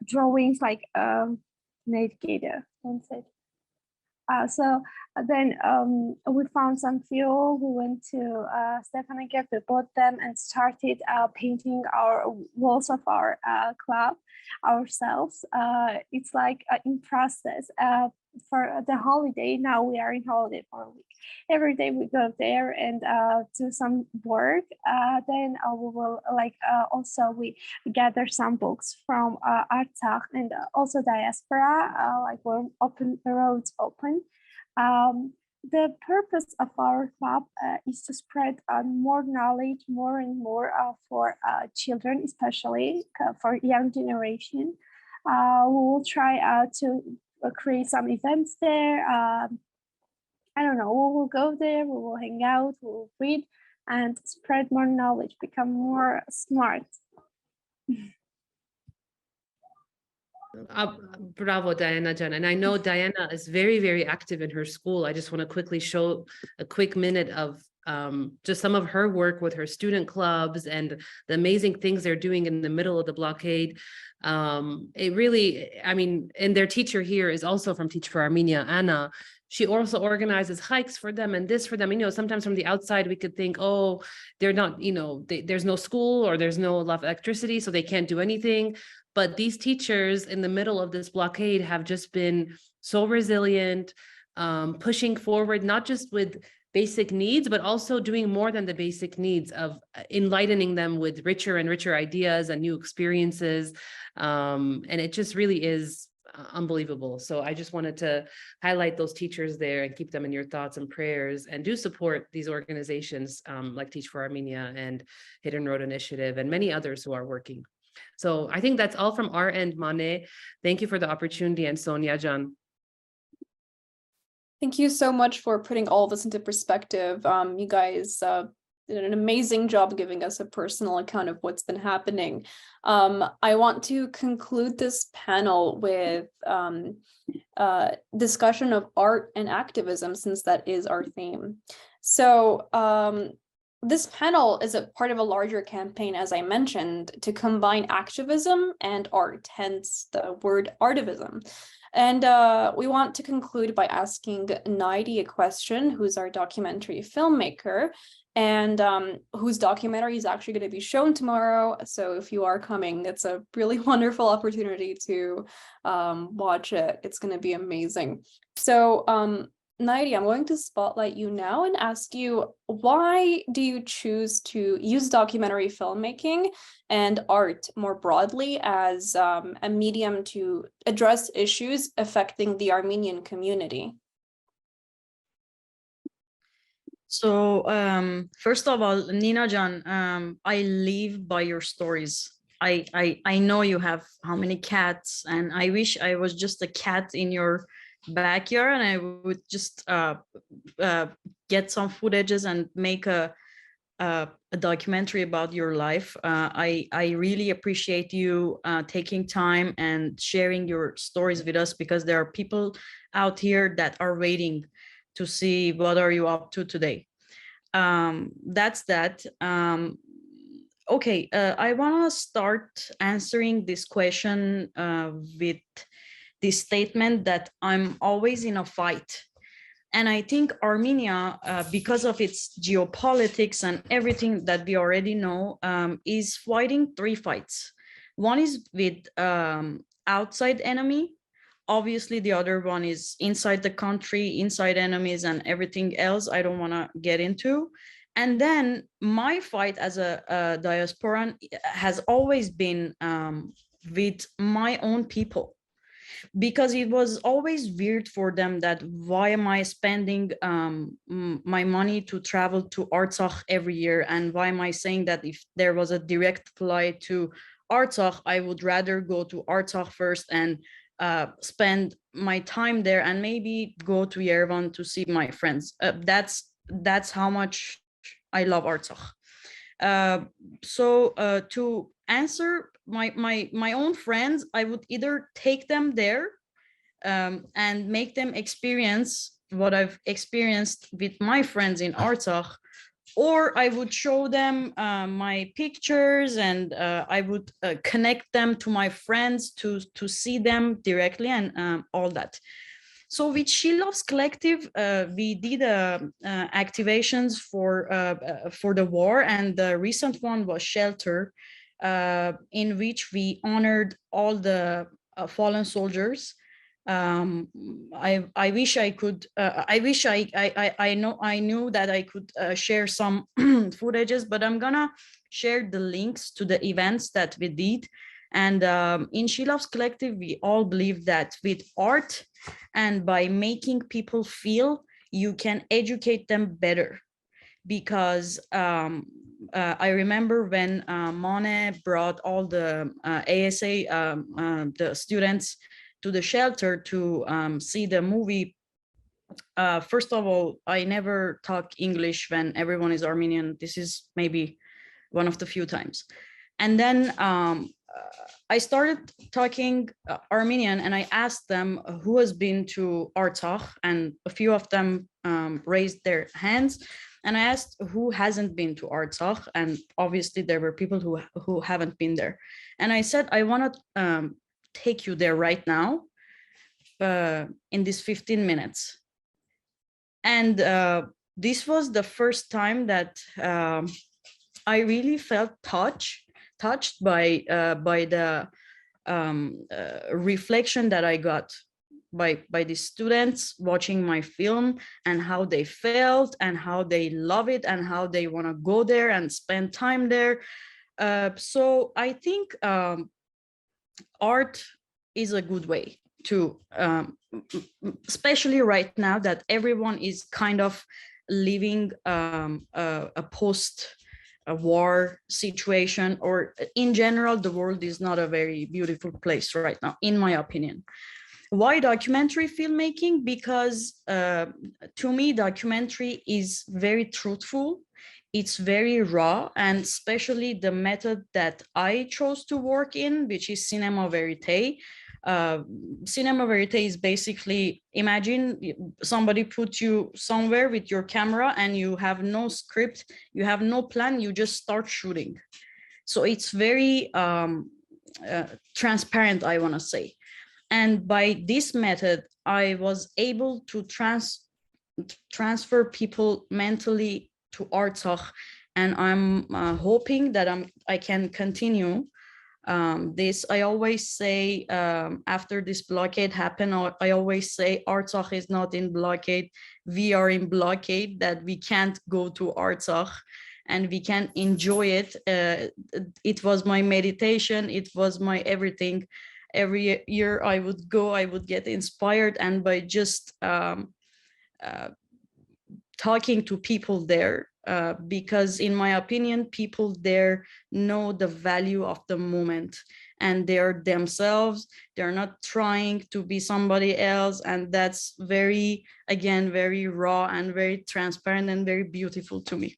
drawings like navigator. So then we found some fuel. We went to Stepanakert, we bought them and started painting our walls of our club ourselves. It's like in process. For the holiday, now we are in holiday for a week. Every day we go there and do some work. Then we will also we gather some books from Artsakh and also diaspora, like when the roads open. The purpose of our club is to spread more knowledge, more and more for children, especially for young generation. We will try to create some events there. I don't know, we will go there, we will hang out, we will read and spread more knowledge, become more smart. Bravo, Diana Jan. And I know Diana is very, very active in her school. I just want to quickly show a quick minute of just some of her work with her student clubs and the amazing things they're doing in the middle of the blockade. It really, and their teacher here is also from Teach for Armenia, Anna. She also organizes hikes for them and this for them. Sometimes from the outside, we could think, oh, they're not, there's no school or there's no electricity, so they can't do anything. But these teachers in the middle of this blockade have just been so resilient, pushing forward, not just with basic needs, but also doing more than the basic needs of enlightening them with richer and richer ideas and new experiences. And it just really is unbelievable. So I just wanted to highlight those teachers there and keep them in your thoughts and prayers, and do support these organizations like Teach for Armenia and Hidden Road Initiative and many others who are working. So I think that's all from our end, Mane. Thank you for the opportunity, and Sonia Jan. Thank you so much for putting all this into perspective. You guys did an amazing job giving us a personal account of what's been happening. I want to conclude this panel with discussion of art and activism, since that is our theme. So this panel is a part of a larger campaign, as I mentioned, to combine activism and art, hence the word artivism. And we want to conclude by asking Nairi a question, who's our documentary filmmaker, and whose documentary is actually going to be shown tomorrow. So if you are coming, it's a really wonderful opportunity to watch it. It's going to be amazing. So Nairi, I'm going to spotlight you now and ask you, why do you choose to use documentary filmmaking and art more broadly as a medium to address issues affecting the Armenian community? So first of all, Nina Jan, I live by your stories. I know you have how many cats, and I wish I was just a cat in your backyard, and I would just get some footages and make a documentary about your life. I really appreciate you taking time and sharing your stories with us, because there are people out here that are waiting to see what are you up to today. That's that. Okay, I want to start answering this question with this statement that I'm always in a fight. And I think Armenia, because of its geopolitics and everything that we already know, is fighting three fights. One is with outside enemy. Obviously, the other one is inside the country, inside enemies and everything else I don't want to get into. And then my fight as a diasporan has always been with my own people, because it was always weird for them that why am I spending my money to travel to Artsakh every year, and why am I saying that if there was a direct flight to Artsakh, I would rather go to Artsakh first and spend my time there and maybe go to Yerevan to see my friends. That's how much I love Artsakh. So to answer my own friends, I would either take them there and make them experience what I've experienced with my friends in Artsakh, or I would show them my pictures, and I would connect them to my friends to see them directly, and all that. So with She Loves Collective, we did activations for the war, and the recent one was Shelter, in which we honored all the fallen soldiers. I wish I could. I wish I knew that I could share some footages, but I'm gonna share the links to the events that we did. And in She Loves Collective, we all believe that with art and by making people feel, you can educate them better. Because I remember when Mane brought all the ASA, the students to the shelter to see the movie. First of all, I never talk English when everyone is Armenian. This is maybe one of the few times. And then I started talking Armenian, and I asked them who has been to Artsakh, and a few of them raised their hands. And I asked who hasn't been to Artsakh, and obviously there were people who haven't been there. And I said, I want to take you there right now in these 15 minutes. And this was the first time that I really felt touched by the reflection that I got by the students watching my film and how they felt and how they love it and how they want to go there and spend time there. So I think art is a good way to, especially right now that everyone is kind of living a post-war situation, or in general, the world is not a very beautiful place right now, in my opinion. Why documentary filmmaking? Because to me, documentary is very truthful. It's very raw, and especially the method that I chose to work in, which is cinema verite. Cinema verite is basically, imagine somebody put you somewhere with your camera and you have no script, you have no plan, you just start shooting. So it's very transparent, I want to say. And by this method, I was able to transfer people mentally to Artsakh, and I'm hoping that I can continue this. I always say, after this blockade happened, I always say Artsakh is not in blockade, we are in blockade, that we can't go to Artsakh and we can enjoy it. It was my meditation, it was my everything. Every year I would go, I would get inspired, and by just talking to people there, because in my opinion, people there know the value of the moment, and they're themselves, they're not trying to be somebody else, and that's very, again, very raw and very transparent and very beautiful to me.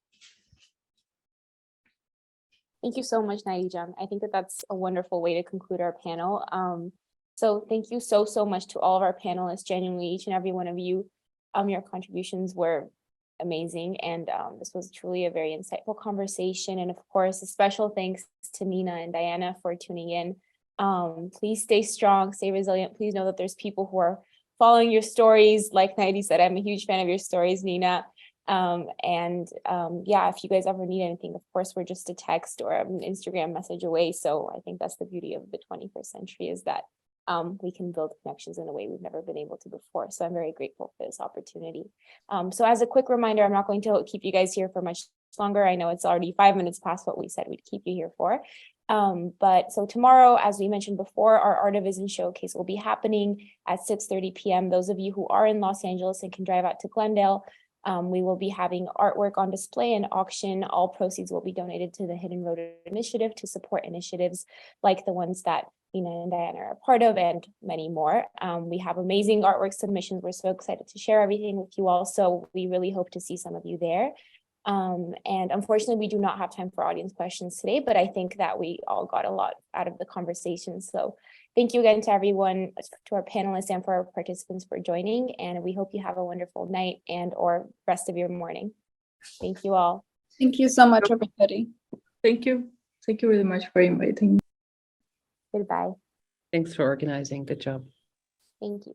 Thank you so much, Nairi. I think that that's a wonderful way to conclude our panel. So thank you so much to all of our panelists, genuinely, each and every one of you. Your contributions were amazing, and this was truly a very insightful conversation. And of course, a special thanks to Nina and Diana for tuning in. Please stay strong, stay resilient. Please know that there's people who are following your stories. Like Nairi said, I'm a huge fan of your stories, Nina. Yeah, if you guys ever need anything, of course, we're just a text or an Instagram message away. So I think that's the beauty of the 21st century, is that we can build connections in a way we've never been able to before. So I'm very grateful for this opportunity. So as a quick reminder, I'm not going to keep you guys here for much longer. I know it's already 5 minutes past what we said we'd keep you here for. But so tomorrow, as we mentioned before, our ARTivism showcase will be happening at 6:30 p.m. Those of you who are in Los Angeles and can drive out to Glendale, we will be having artwork on display and auction. All proceeds will be donated to the Hidden Road Initiative to support initiatives like the ones that Nina and Diana are a part of, and many more. We have amazing artwork submissions. We're so excited to share everything with you all. So we really hope to see some of you there. And unfortunately, we do not have time for audience questions today, but I think that we all got a lot out of the conversation. So thank you again to everyone, to our panelists and for our participants for joining. And we hope you have a wonderful night and or rest of your morning. Thank you all. Thank you so much, everybody. Thank you. Thank you really much for inviting me. Goodbye. Thanks for organizing. Good job. Thank you.